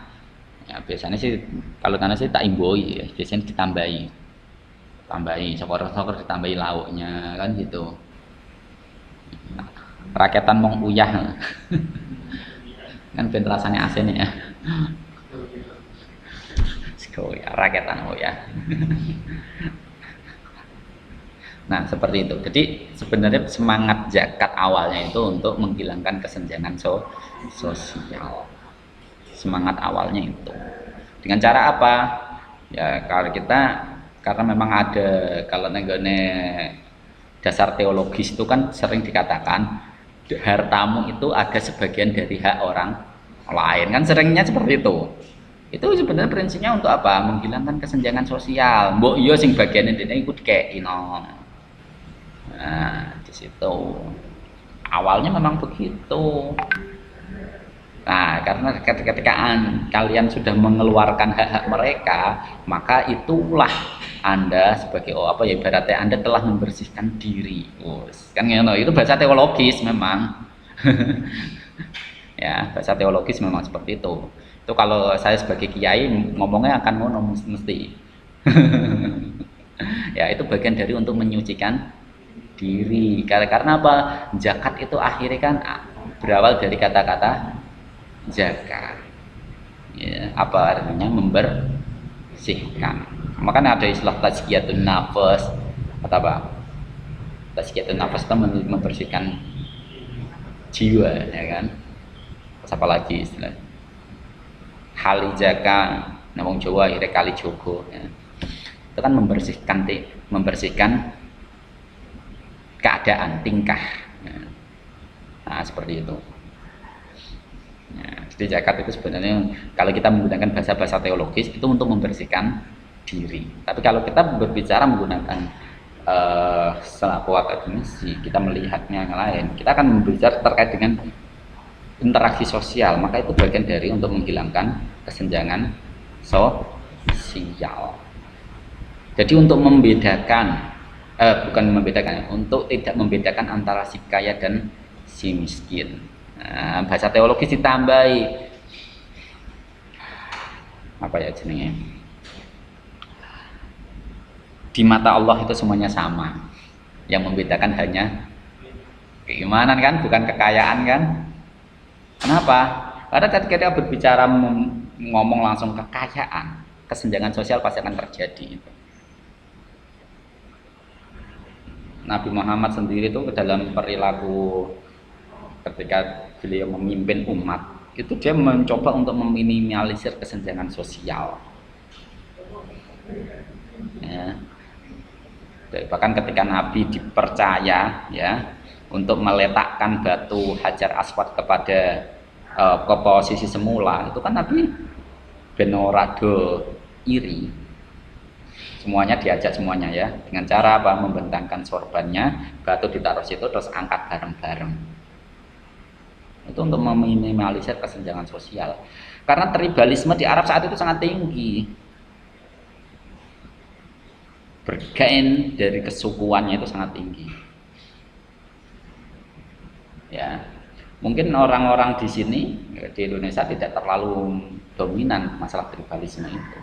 Ya biasanya sih kalau karena sih tak imboi ya, biasanya tambahi sokor ditambahi lauknya kan gitu. Raketan mong uyah kan ben rasane asin ya. Ya raketan uyah. Nah seperti itu. Jadi sebenarnya semangat zakat awalnya itu untuk menghilangkan kesenjangan sosial. Semangat awalnya itu. Dengan cara apa? Ya kalau kita karena memang ada kalau nenggone dasar teologis itu kan sering dikatakan hartamu itu ada sebagian dari hak orang lain kan seringnya seperti itu. Itu sebenarnya prinsipnya untuk apa? Menghilangkan kesenjangan sosial. Mbok yo sing bagian ini ikut kei no. Nah, di situ awalnya memang begitu. Nah, karena ketika kalian sudah mengeluarkan hak-hak mereka, maka itulah Anda sebagai ibaratnya Anda telah membersihkan diri. Kan itu bahasa teologis memang. Ya, bahasa teologis memang seperti itu. Itu kalau saya sebagai kiai ngomongnya akan ngono mesti. Ya, itu bagian dari untuk menyucikan diri. Karena apa? Zakat itu akhirnya kan berawal dari kata-kata zakat. Ya, apa artinya? Membersihkan. Makanya ada istilah tazkiyatun nafas. Kata apa? Tazkiyatun nafas itu membersihkan jiwa, ya kan? Apa lagi istilah? Halijaka, namung Jawa akhirnya kali jogo. Ya. Itu kan membersihkan keadaan, tingkah. Ya. Nah, seperti itu. Ya, jadi zakat itu sebenarnya kalau kita menggunakan bahasa-bahasa teologis itu untuk membersihkan diri. Tapi kalau kita berbicara menggunakan selaku akademisi, kita melihatnya yang lain. Kita akan berbicara terkait dengan interaksi sosial, maka itu bagian dari untuk menghilangkan kesenjangan sosial. Jadi untuk membedakan, untuk tidak membedakan antara si kaya dan si miskin. Nah, bahasa teologis ditambahi apa ya jenenge? Di mata Allah itu semuanya sama. Yang membedakan hanya keimanan kan, bukan kekayaan kan? Kenapa? Karena ketika kita berbicara ngomong langsung kekayaan, kesenjangan sosial pasti akan terjadi. Nabi Muhammad sendiri itu dalam perilaku ketika beliau memimpin umat, itu dia mencoba untuk meminimalisir kesenjangan sosial. Ya. Bahkan ketika Nabi dipercaya ya untuk meletakkan batu Hajar Aswad kepada ke posisi semula, itu kan Nabi benorado iri. Semuanya diajak semuanya ya, dengan cara apa? Membentangkan sorbannya, batu ditaruh situ terus angkat bareng-bareng. Itu untuk meminimalisir kesenjangan sosial. Karena tribalisme di Arab saat itu sangat tinggi. Bergain dari kesukuannya itu sangat tinggi. Ya, mungkin orang-orang di sini di Indonesia tidak terlalu dominan masalah tribalisme itu.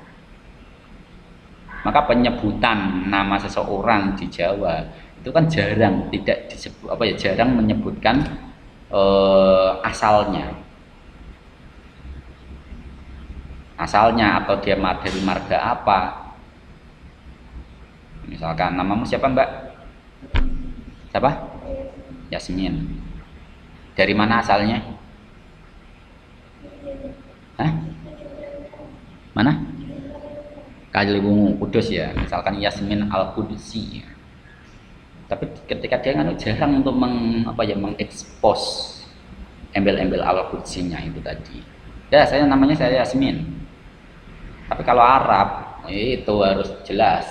Maka penyebutan nama seseorang di Jawa itu kan jarang tidak disebut jarang menyebutkan asalnya atau dia dari marga apa. Misalkan namamu siapa Mbak? Siapa? Yasmin. Dari mana asalnya? Hah? Mana? Kaliwungu, Kudus ya. Misalkan Yasmin Al-Qudsi. Tapi ketika dia jarang untuk mengekspos embel-embel Al-Qudsinya itu tadi. Ya, namanya saya Yasmin. Tapi kalau Arab itu harus jelas.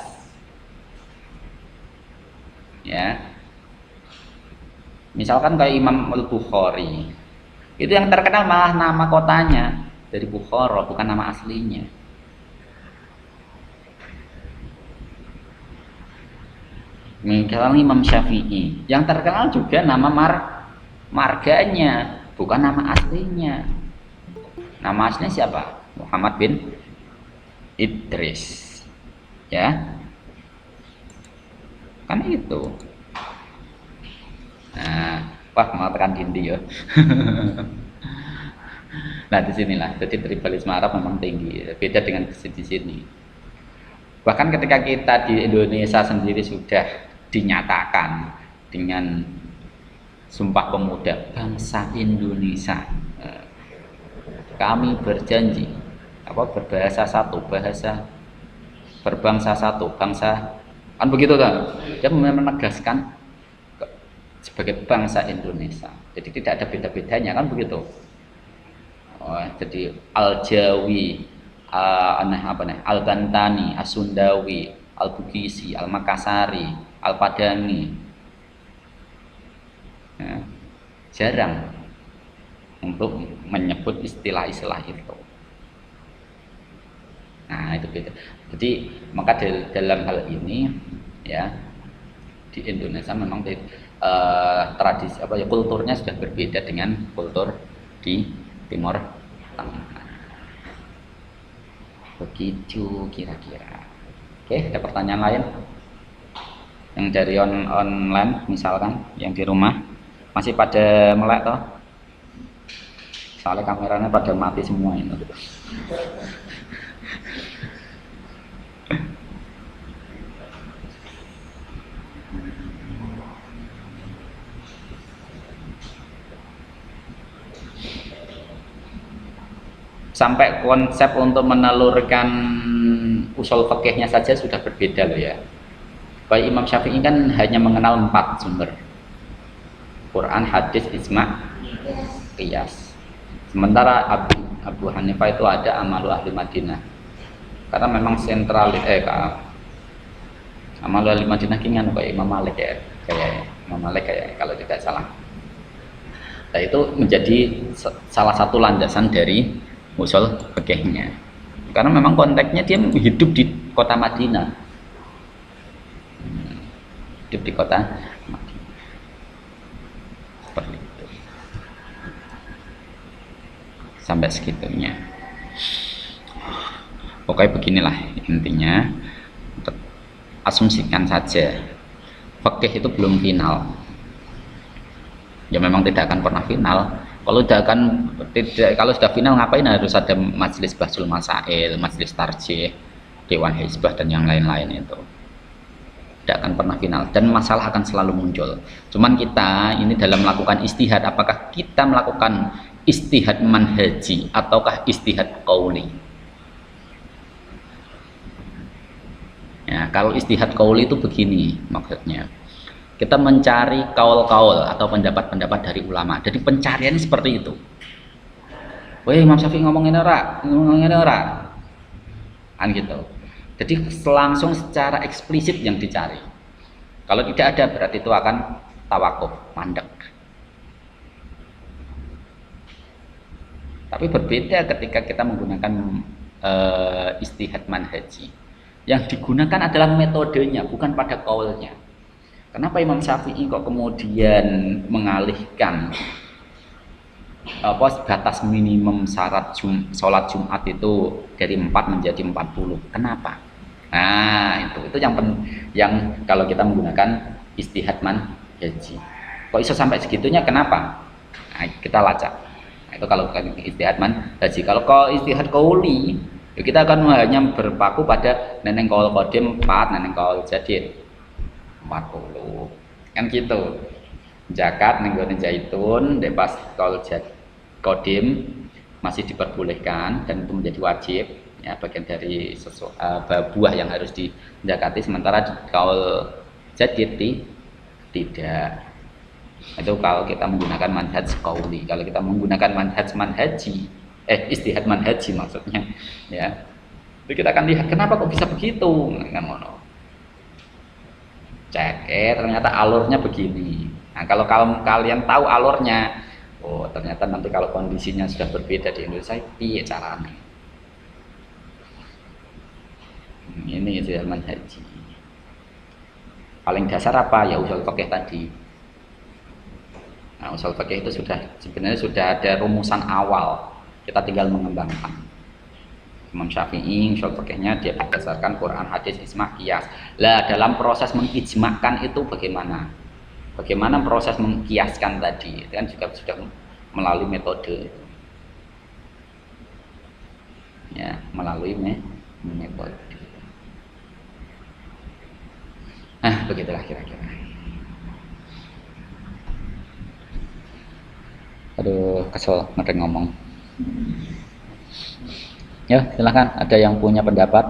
Ya. Misalkan kayak Imam Al-Bukhari, itu yang terkenal malah nama kotanya dari Bukhara, bukan nama aslinya. Misalnya Imam Syafi'i, yang terkenal juga nama marganya, bukan nama aslinya. Nama aslinya siapa? Muhammad bin Idris. Ya. Kan itu. Nah, wah mengatakan Hindi ya. Nah di sinilah, jadi tribalisme Arab memang tinggi, beda dengan di sini. Bahkan ketika kita di Indonesia sendiri sudah dinyatakan dengan Sumpah Pemuda bangsa Indonesia, kami berjanji berbahasa satu, bahasa berbangsa satu, bangsa kan begitu kan? Dia menegaskan sebagai bangsa Indonesia. Jadi tidak ada beda-bedanya kan begitu. Jadi Al-Jawi, Al-Bantani, As-Sundawi, Al-Bugisi, Al-Makassari, Al-Padani. Ya, jarang untuk menyebut istilah-istilah itu. Nah, itu beda. Jadi maka dalam hal ini ya di Indonesia memang tradisi kulturnya sudah berbeda dengan kultur di Timur Tengah. Begitu kira-kira. Oke, ada pertanyaan lain? Yang dari online misalkan, yang di rumah masih pada melek toh? Soalnya kameranya pada mati semua ini. Sampai konsep untuk menelurkan usul fikihnya saja sudah berbeda loh ya. Baik Imam Syafi'i kan hanya mengenal 4 sumber: Quran, hadis, ijma', qiyas. Sementara Abu Hanifah itu ada amalu ahli Madinah. Karena memang amalu ahli Madinah kingan kayak Imam Malik ya, kayak kalau tidak salah. Nah, itu menjadi salah satu landasan dari usul fikihnya. Karena memang konteksnya dia hidup di kota Madinah. Hidup di kota Madinah. Seperti itu. Sampai segitunya. Pokoknya beginilah intinya. Asumsikan saja fikih itu belum final. Ya memang tidak akan pernah final. Kalau sudah final ngapain harus ada majelis bahsul masail, majelis tarjih, dewan hizbah dan yang lain-lain itu. Tidak akan pernah final dan masalah akan selalu muncul. Cuman kita ini dalam melakukan istihad, apakah kita melakukan istihad manhaji ataukah istihad qauli? Ya, kalau istihad qauli itu begini maksudnya. Kita mencari kaul-kaul atau pendapat-pendapat dari ulama. Jadi pencarian seperti itu. Weh, Imam Syafi'i ngomongin ora, kan gitu. Jadi langsung secara eksplisit yang dicari. Kalau tidak ada berarti itu akan tawakuf, mandek. Tapi berbeda ketika kita menggunakan istihad manhaji. Yang digunakan adalah metodenya, bukan pada kaulnya. Kenapa Imam Syafi'i kok kemudian mengalihkan batas minimum syarat sholat Jumat itu dari 4 menjadi 40? Kenapa? Nah, itu yang kalau kita menggunakan istihad manhaji. Kok bisa sampai segitunya? Kenapa? Nah, kita lacak. Nah, itu kalau istihad manhaji. Kalau istihad qauli, ya kita akan hanya berpaku pada neneng qaul qadim 4, neneng qaul jadid 40 kan gitu. Zakat nenggone zaitun pas qaul qadim masih diperbolehkan dan itu menjadi wajib ya, bagian dari buah yang harus dizakati, sementara di qaul jadid tidak. Itu kalau kita menggunakan manhaj qauli. Kalau kita menggunakan manhaji istihad manhaji maksudnya ya, itu kita akan lihat kenapa kok bisa begitu kan ngono. Cek ternyata alurnya begini. Nah, kalau kalian tahu alurnya, oh ternyata nanti kalau kondisinya sudah berbeda di Indonesia, piye caranya? Ini istihad manhaji. Paling dasar apa? Ya usul fikih tadi. Nah, usul fikih itu sebenarnya sudah ada rumusan awal Kita tinggal mengembangkan. Imam Syafi'i, usul fikihnya dia berdasarkan Quran, hadis, ijma', qiyas. Lah dalam proses mengijma'kan itu bagaimana? Bagaimana proses mengkiaskan tadi? Itu kan juga sudah melalui metode. Ya, melalui metode. Begitulah kira-kira. Aduh, kesel ngeri ngomong. Ya, silahkan. Ada yang punya pendapat?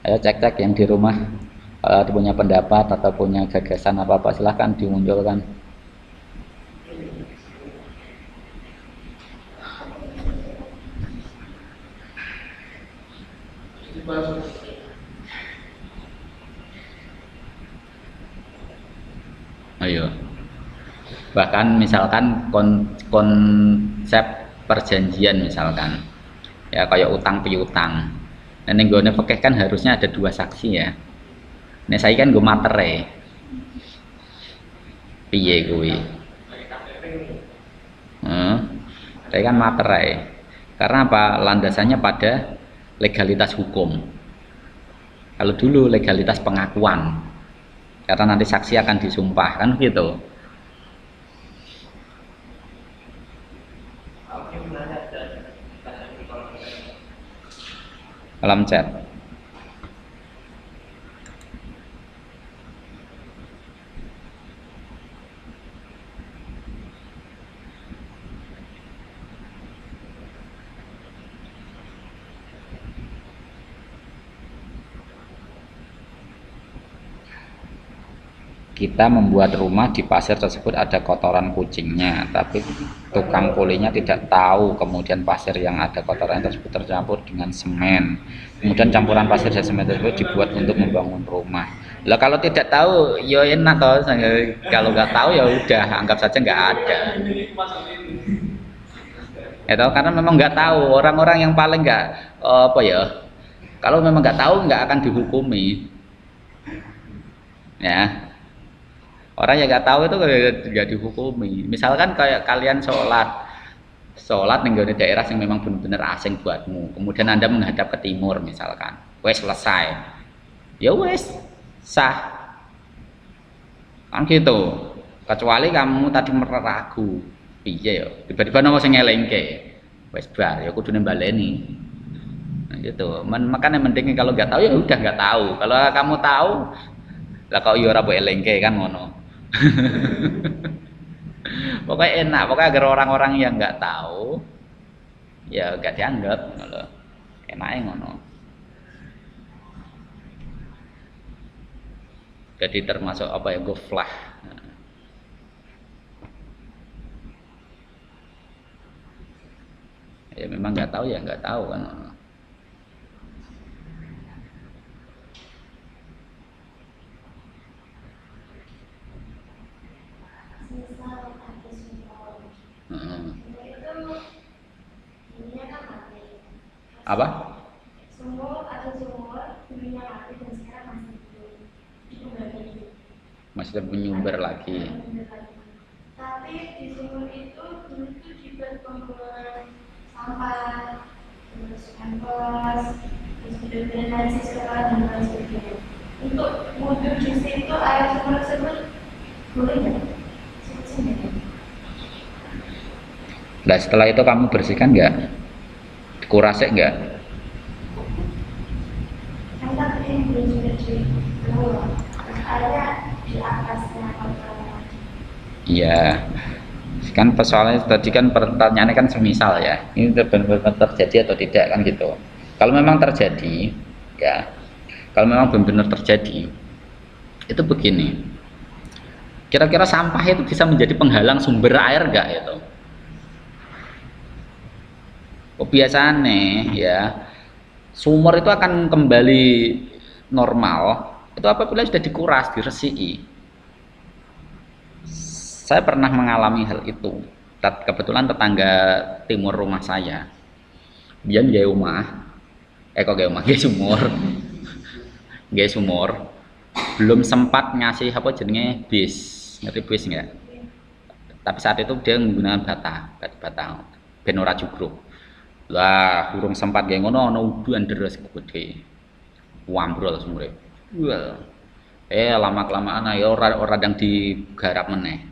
Ayo cek-cek yang di rumah. Kalau ada punya pendapat atau punya gagasan apa-apa, silahkan dimunculkan. Ayo. Bahkan misalkan konsep perjanjian misalkan. Ya kayak utang piutang. Nah ning gone fikih kan harusnya ada 2 saksi ya. Nek saya kan nggo matere. Piye kuwi? Saya kan materai. Karena apa? Landasannya pada legalitas hukum. Kalau dulu legalitas pengakuan. Karena nanti saksi akan disumpah kan gitu. Alam chat. Kita membuat rumah di pasir tersebut ada kotoran kucingnya, tapi tukang kulinya tidak tahu. Kemudian pasir yang ada kotoran tersebut tercampur dengan semen. Kemudian campuran pasir dan semen tersebut dibuat untuk membangun rumah. Lah kalau tidak tahu, ya enak toh. Kalau nggak tahu ya udah, anggap saja nggak ada. Itu karena memang nggak tahu. Orang-orang yang paling nggak apa ya? Kalau memang nggak tahu nggak akan dihukumi. Ya. Orang yang nggak tahu itu nggak dihukumi. Misalkan kayak kalian sholat nih di daerah yang memang benar-benar asing buatmu. Kemudian Anda menghadap ke timur misalkan, wes selesai, ya wes sah, kan gitu. Kecuali kamu tadi meragu, iya ya, tiba-tiba nama saya ngelengke, wes bar, ya kudu nembaleni. Nah gitu. Makanya pentingnya kalau nggak tahu ya udah nggak tahu. Kalau kamu tahu, lah kau iya ora boleh elengke kan ngono. Pokoknya enak, pokoknya agar orang-orang yang nggak tahu ya nggak dianggap ngono. Enaknya ngono. Jadi termasuk apa ya, goflah. Ya memang nggak tahu ya nggak tahu kan. Apa? Sumur atau sumur dulunya mati dan sekarang masih menyumber lagi. Tapi di sumur itu dulu itu dibuat pembuangan sampah, terus sampah, terus drainase sekolah dan lain sebagainya. Untuk wudhu di situ air sumur tersebut boleh nggak? Nah setelah itu kamu bersihkan nggak? Kurasek nggak? Kan tadi belum sudah ada di atasnya kotoran. Iya. Kan persoalannya tadi kan pertanyaannya kan semisal ya. Ini benar-benar terjadi atau tidak kan gitu. Kalau memang terjadi, ya. Kalau memang benar-benar terjadi, itu begini. Kira-kira sampah itu bisa menjadi penghalang sumber air nggak itu? Biasanya ya sumur itu akan kembali normal itu apabila sudah dikuras, diresiki. Saya pernah mengalami hal itu. Kebetulan tetangga timur rumah saya, dia gaya rumah, gaya sumur, gaya sumur, belum sempat ngasih apa jenenge bis, ngerti bis nggak? Tapi saat itu dia menggunakan bata, ben ora jugruk. Lah, urung sempat kayak ngono ana udan deres gede. Wambrol sumure. Wah. Lama-kelamaan ya ora ndang digarap meneh.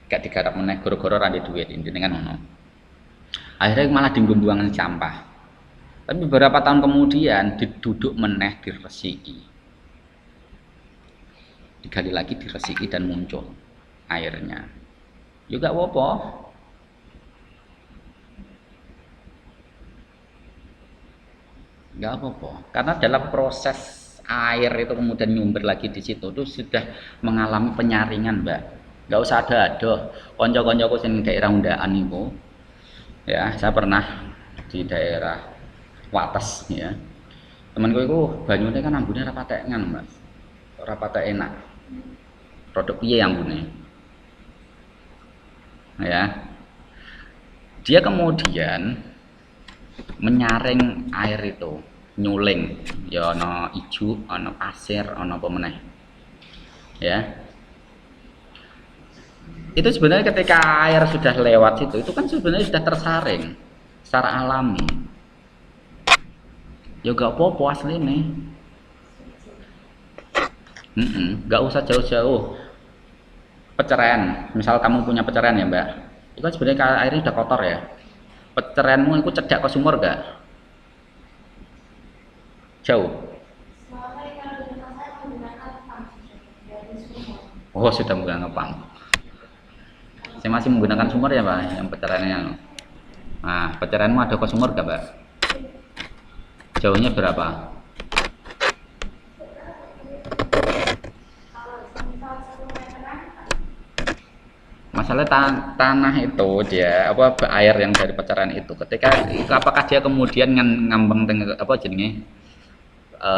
Gak digarap meneh gara-gara ora ndek duit intine kan ngono. Akhirnya malah dibuang sampah. Tapi beberapa tahun kemudian diduduk meneh diresiki. Digali lagi diresiki dan muncul airnya. Juga apa? Enggak apa-apa. Karena dalam proses air itu kemudian nyumber lagi di situ itu sudah mengalami penyaringan, Mbak. Enggak usah ada-ada. Konco-koncoku sing daerah Undaan itu, ya, saya pernah di daerah Wates ya. Temanku itu banyune kan ambune ora patek ngono, Mas. Ora patek enak. Produk piye ambune? Ya. Dia kemudian menyaring air itu, nyuling, ya ana ijo, ana pasir, ana apa meneh. Ya. Itu sebenarnya ketika air sudah lewat situ, itu kan sebenarnya sudah tersaring secara alami. Ya gak apa-apa asline. Gak usah jauh-jauh. Peceraian, misal kamu punya peceraian ya Mbak, itu kan sebenarnya airnya udah kotor ya. Peceraianmu itu cedak ke sumur gak? Jauh. Oh, sudah menggunakan pump. Saya masih menggunakan sumur ya Pak, yang peceraiannya. Nah, peceraianmu ada ke sumur gak Mbak? Jauhnya berapa? Masalah tanah itu dia apa air yang dari peceraian itu ketika apakah dia kemudian ngambang apa jenenge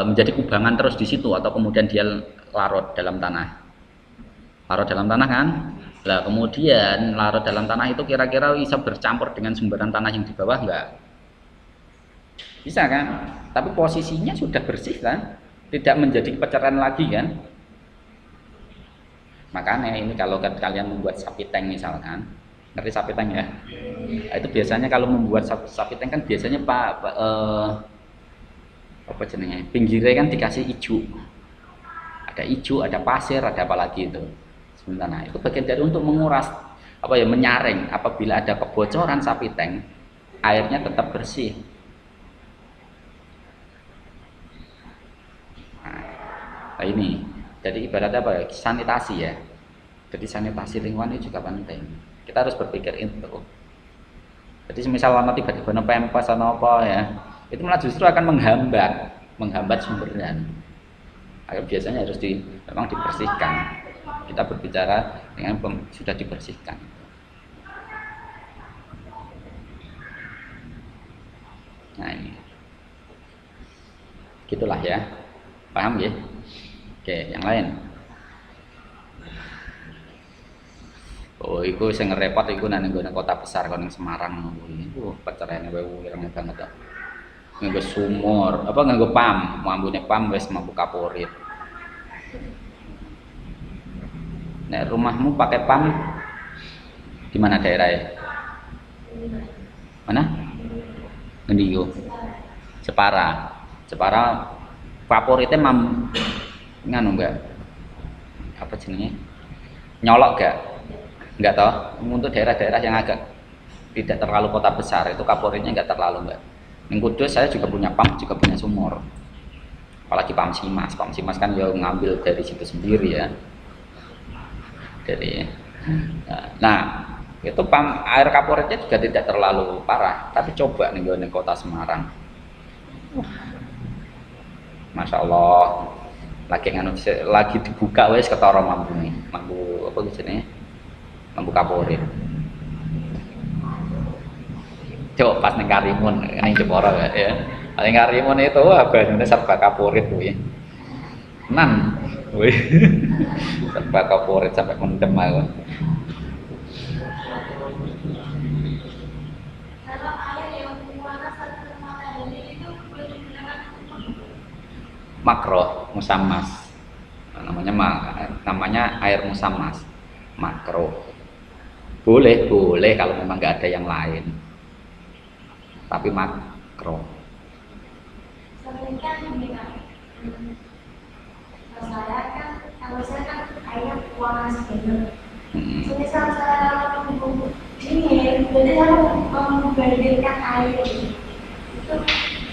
menjadi kubangan terus di situ atau kemudian dia larut dalam tanah kan. Lah kemudian larut dalam tanah itu kira-kira bisa bercampur dengan sumberan tanah yang di bawah enggak? Bisa kan? Tapi posisinya sudah bersih kan? Tidak menjadi peceraian lagi kan? Makanya ini kalau kalian membuat sapi tank misalkan, ngerti sapi tank ya? Nah, itu biasanya kalau membuat sapi tank kan biasanya apa jenenge? Pinggirnya kan dikasih ijo. Ada ijo, ada pasir, ada apa lagi itu. Sebenarnya itu bagian dari untuk menguras apa ya menyaring apabila ada kebocoran sapi tank, airnya tetap bersih. Nah ini jadi ibaratnya apa? Sanitasi ya. Jadi sanitasi lingkungan itu juga penting. Kita harus berpikir itu. Jadi misalnya tiba-tiba pempas atau apa ya, itu malah justru akan menghambat sumbernya. Biasanya harus memang dibersihkan. Kita berbicara dengan sudah dibersihkan. Nah ini, gitulah ya, paham ya? Oke, yang lain. Oh, itu sing repot iku nang nggone kota besar kono Semarang kuwi. Peceraiane wae ireng banget. Nganggo sumur, apa nganggo pam, ambune pam wis mampu kaporit. Nek rumahmu pakai pam di mana daerahnya? Mana? Ngendi yo? Jepara favoritnya nganu enggak? Apa jenenge? Nyolok enggak toh? Untuk daerah-daerah yang agak tidak terlalu kota besar itu favoritnya enggak terlalu enggak. Yang Kudus saya juga punya pam, juga punya sumur. Apalagi pam Simas kan ya ngambil dari situ sendiri ya. Nah, itu pam air kaporitnya juga tidak terlalu parah, tapi coba nih di kota Semarang. Masya Allah, lagi dibuka wes ketara mampu apa jenisnya, mampu kaporit. Coba pas neng Karimun, neng Jepara ya. Neng Karimun itu banyunya serba kaporit tuh ya. Serba kaporit sampai mendem aku. Makro musammas, namanya air musammas, makro. Boleh kalau memang nggak ada yang lain. tapi makro. Soalnya kan gini Kak, kalau saya kan airnya panas gitu. Semisal saya dingin, jadi saya membandingkan air itu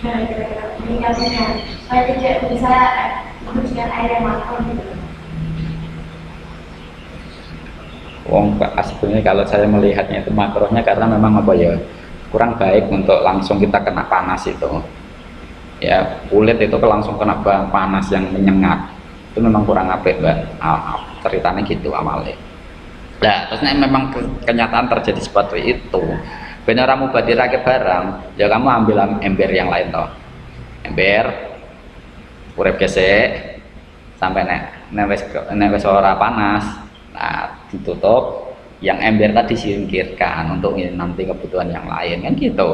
gara-gara meningkatnya, supaya tidak bisa mengujikan air yang makro gitu. Wong sebenarnya kalau saya melihatnya itu makronya karena memang apa ya, kurang baik untuk langsung kita kena panas itu. Ya kulit itu langsung kena panas yang menyengat, itu memang kurang apik Mbak. Ceritanya gitu awalnya. Nah terus memang kenyataan terjadi seperti itu. Bener kamu badirake barang, ya kamu ambil ember yang lain toh. Ember urip gesek sampai nek wis ora panas. Nah, ditutup, yang ember tadi disingkirkan untuk nanti kebutuhan yang lain kan gitu.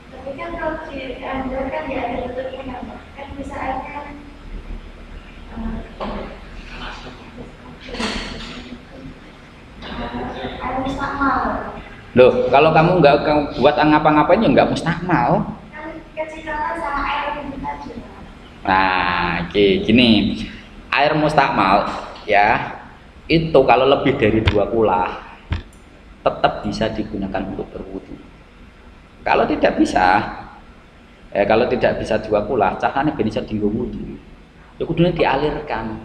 Tapi kan kalau di ember kan ya ada tutupnya kan bisa aja air mustakmal. Loh, kalau kamu nggak buat ngapa-ngapain ya nggak mustakmal. Kan kecilan sama air itu tadi. Nah, gini, air mustakmal ya itu kalau lebih dari 2 kulah tetap bisa digunakan untuk berwudu. Kalau tidak bisa 2 kulah, caranya bisa dienggo wudu. Ya kudune dialirkan.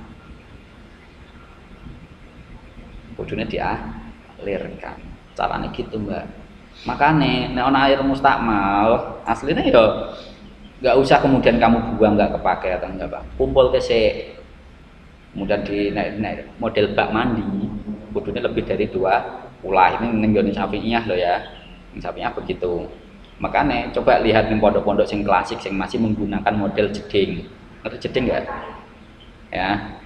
Caranya gitu Mbak. Makanya nek ana air mustakmal, aslinya ya nggak usah kemudian kamu buang nggak kepake atau enggak Pak. Kumpul kesek. Kemudian di model bak mandi, kudune lebih dari 2 kulah. Ini ning Syafi'iyah loh ya. Ning Syafi'iyah begitu. Makanya coba lihat ning pondok-pondok sing klasik sing masih menggunakan model jeding. Ngerti jeding enggak? Ya.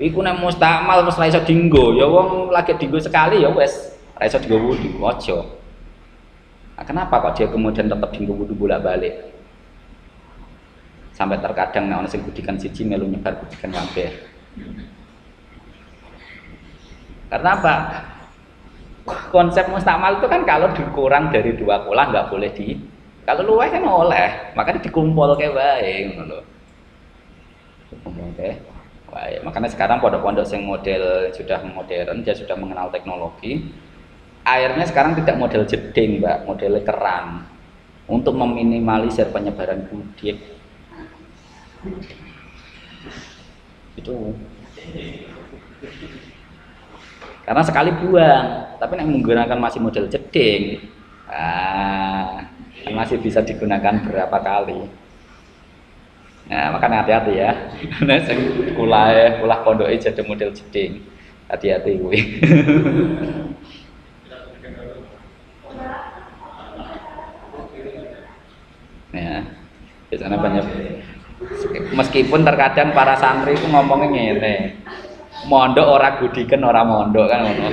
Iku nek mustakmal terus ra iso dienggo, ya wong lagi dienggo sekali ya wis ra iso dienggo wudu, aja. Nah, kenapa kok dia kemudian tetap dienggo wudu bolak-balik? Sampai terkadang nek ana sing budikan siji melu nyebar budikan kabeh. Karena apa? Konsep mustakmal itu kan kalau dikurang dari 2 kulah nggak boleh kalau luwih kan oleh, makanya dikumpul kayak wae ngono lho. Oke. Wae, makanya sekarang pondok-pondok yang model sudah modern, dia sudah mengenal teknologi. Airnya sekarang tidak model jeding, Mbak, model keran untuk meminimalisir penyebaran budik. Itu karena sekali buang, tapi nek menggunakan masih model jeding, masih bisa digunakan berapa kali. Nah, makanya hati-hati ya. Nek sing kulah pondoke jadi model jeding, hati-hati kuwi. Ya, biasanya banyak. Meskipun terkadang para santri itu ngomongnya ngene, mondok ora gudiken ora mondok kan ngono.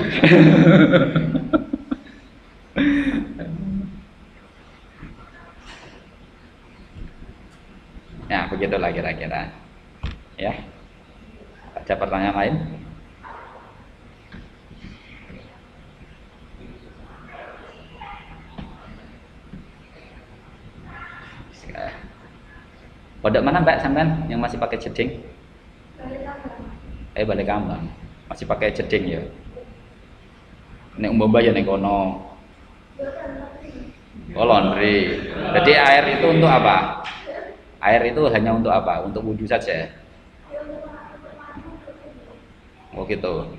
Ya begitulah kira-kira. Ya, ada pertanyaan lain? Pondok mana Mbak sampean yang masih pakai jeding? Balik Kambang. Masih pakai jeding ya. Nek umpama ya nek kono. Oh, laundry. Jadi air itu untuk apa? Air itu hanya untuk apa? Untuk wudhu saja. Oh gitu.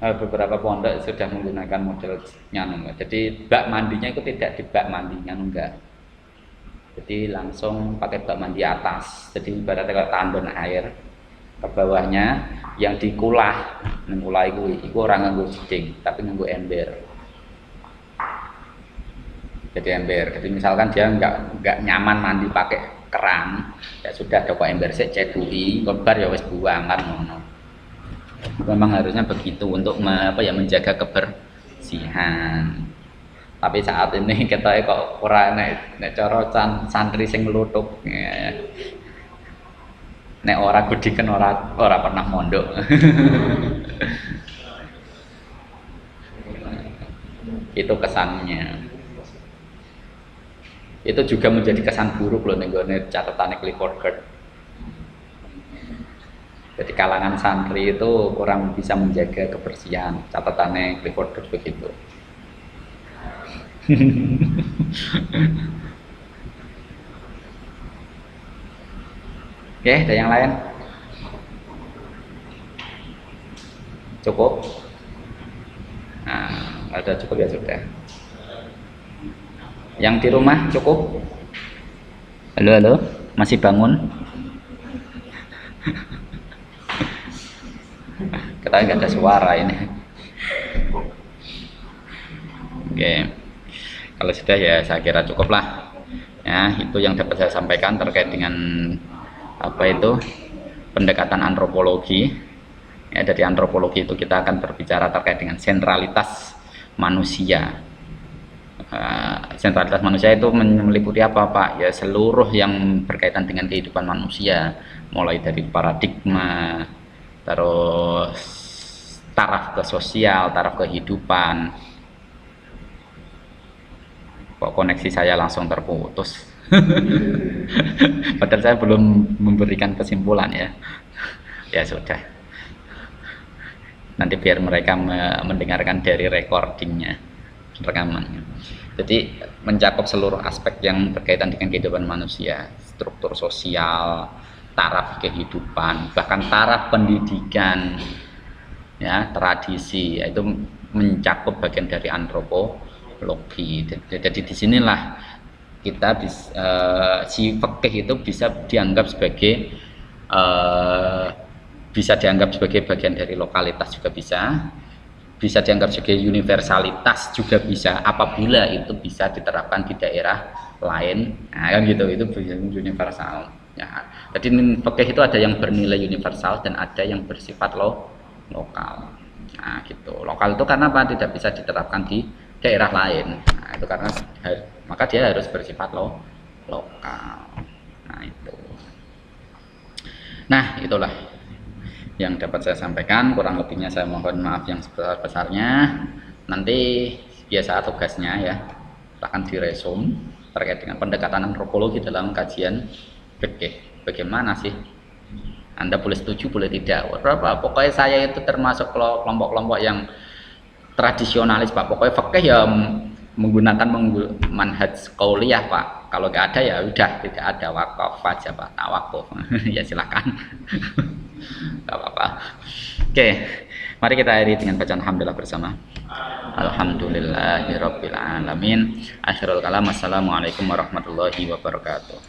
Beberapa pondok sudah menggunakan model nyanu. Jadi bak mandinya itu tidak di bak mandi nyanu enggak. Jadi langsung pakai bak mandi atas. Jadi ibaratnya kayak tandon air ke bawahnya yang dikulah. Kulah itu orang nganggo jeding, tapi nganggo ember. Jadi ember. Jadi misalkan dia enggak nyaman mandi pakai keran, ya sudah ada kok ember sik cedui, kobar ya wis buang kan ngono. Memang harusnya begitu untuk menjaga kebersihan. Tapi saat ini kita kok ora nek cara santri sing ngluthuk. Nek ora gudiken ora pernah mondok. Itu kesannya. Itu juga menjadi kesan buruk loh nih catatan Clifford Geertz. Jadi kalangan santri itu kurang bisa menjaga kebersihan. Catatannya Clifford Geertz begitu. Oke, ada yang lain? Cukup? Nah, ada cukup ya sudah. Yang di rumah cukup? Halo, halo, masih bangun? Kita nggak ada suara ini. Oke, kalau sudah ya saya kira cukup lah. Ya, itu yang dapat saya sampaikan terkait dengan apa itu pendekatan antropologi. Ya, dari antropologi itu kita akan berbicara terkait dengan sentralitas manusia. Sentralitas manusia itu meliputi apa Pak? Ya seluruh yang berkaitan dengan kehidupan manusia, mulai dari paradigma, terus taraf ke sosial, taraf kehidupan. Kok koneksi saya langsung terputus? Padahal saya belum memberikan kesimpulan ya. Ya sudah. Nanti biar mereka mendengarkan dari recordingnya, rekamannya. Jadi mencakup seluruh aspek yang berkaitan dengan kehidupan manusia, struktur sosial, taraf kehidupan, bahkan taraf pendidikan, ya tradisi, itu mencakup bagian dari antropologi. Jadi disinilah kita si fikih itu bisa dianggap sebagai bagian dari lokalitas juga bisa dianggap sebagai universalitas juga bisa, apabila itu bisa diterapkan di daerah lain. Nah, kan gitu, itu universal. Ya. Jadi fikih itu ada yang bernilai universal dan ada yang bersifat lokal. Nah, gitu. Lokal itu karena apa? Tidak bisa diterapkan di daerah lain. Nah, itu karena maka dia harus bersifat lokal. Nah, itu. Nah, itulah yang dapat saya sampaikan. Kurang lebihnya saya mohon maaf yang sebesar-besarnya. Nanti biasa tugasnya ya akan diresum terkait dengan pendekatan antropologi dalam kajian fikih. Bagaimana sih? Anda boleh setuju, boleh tidak. Pokoknya saya itu termasuk kelompok-kelompok yang tradisionalis Pak. Pokoknya fikih ya menggunakan manhaj qauliyah Pak. Kalau nggak ada ya udah tidak ada, wakaf aja Pak, tawakuf. Ya silakan. Gak apa-apa. Oke, mari kita akhiri dengan bacaan alhamdulillah bersama. Alhamdulillahirabbil alamin. Akhirul kalam, assalamualaikum warahmatullahi wabarakatuh.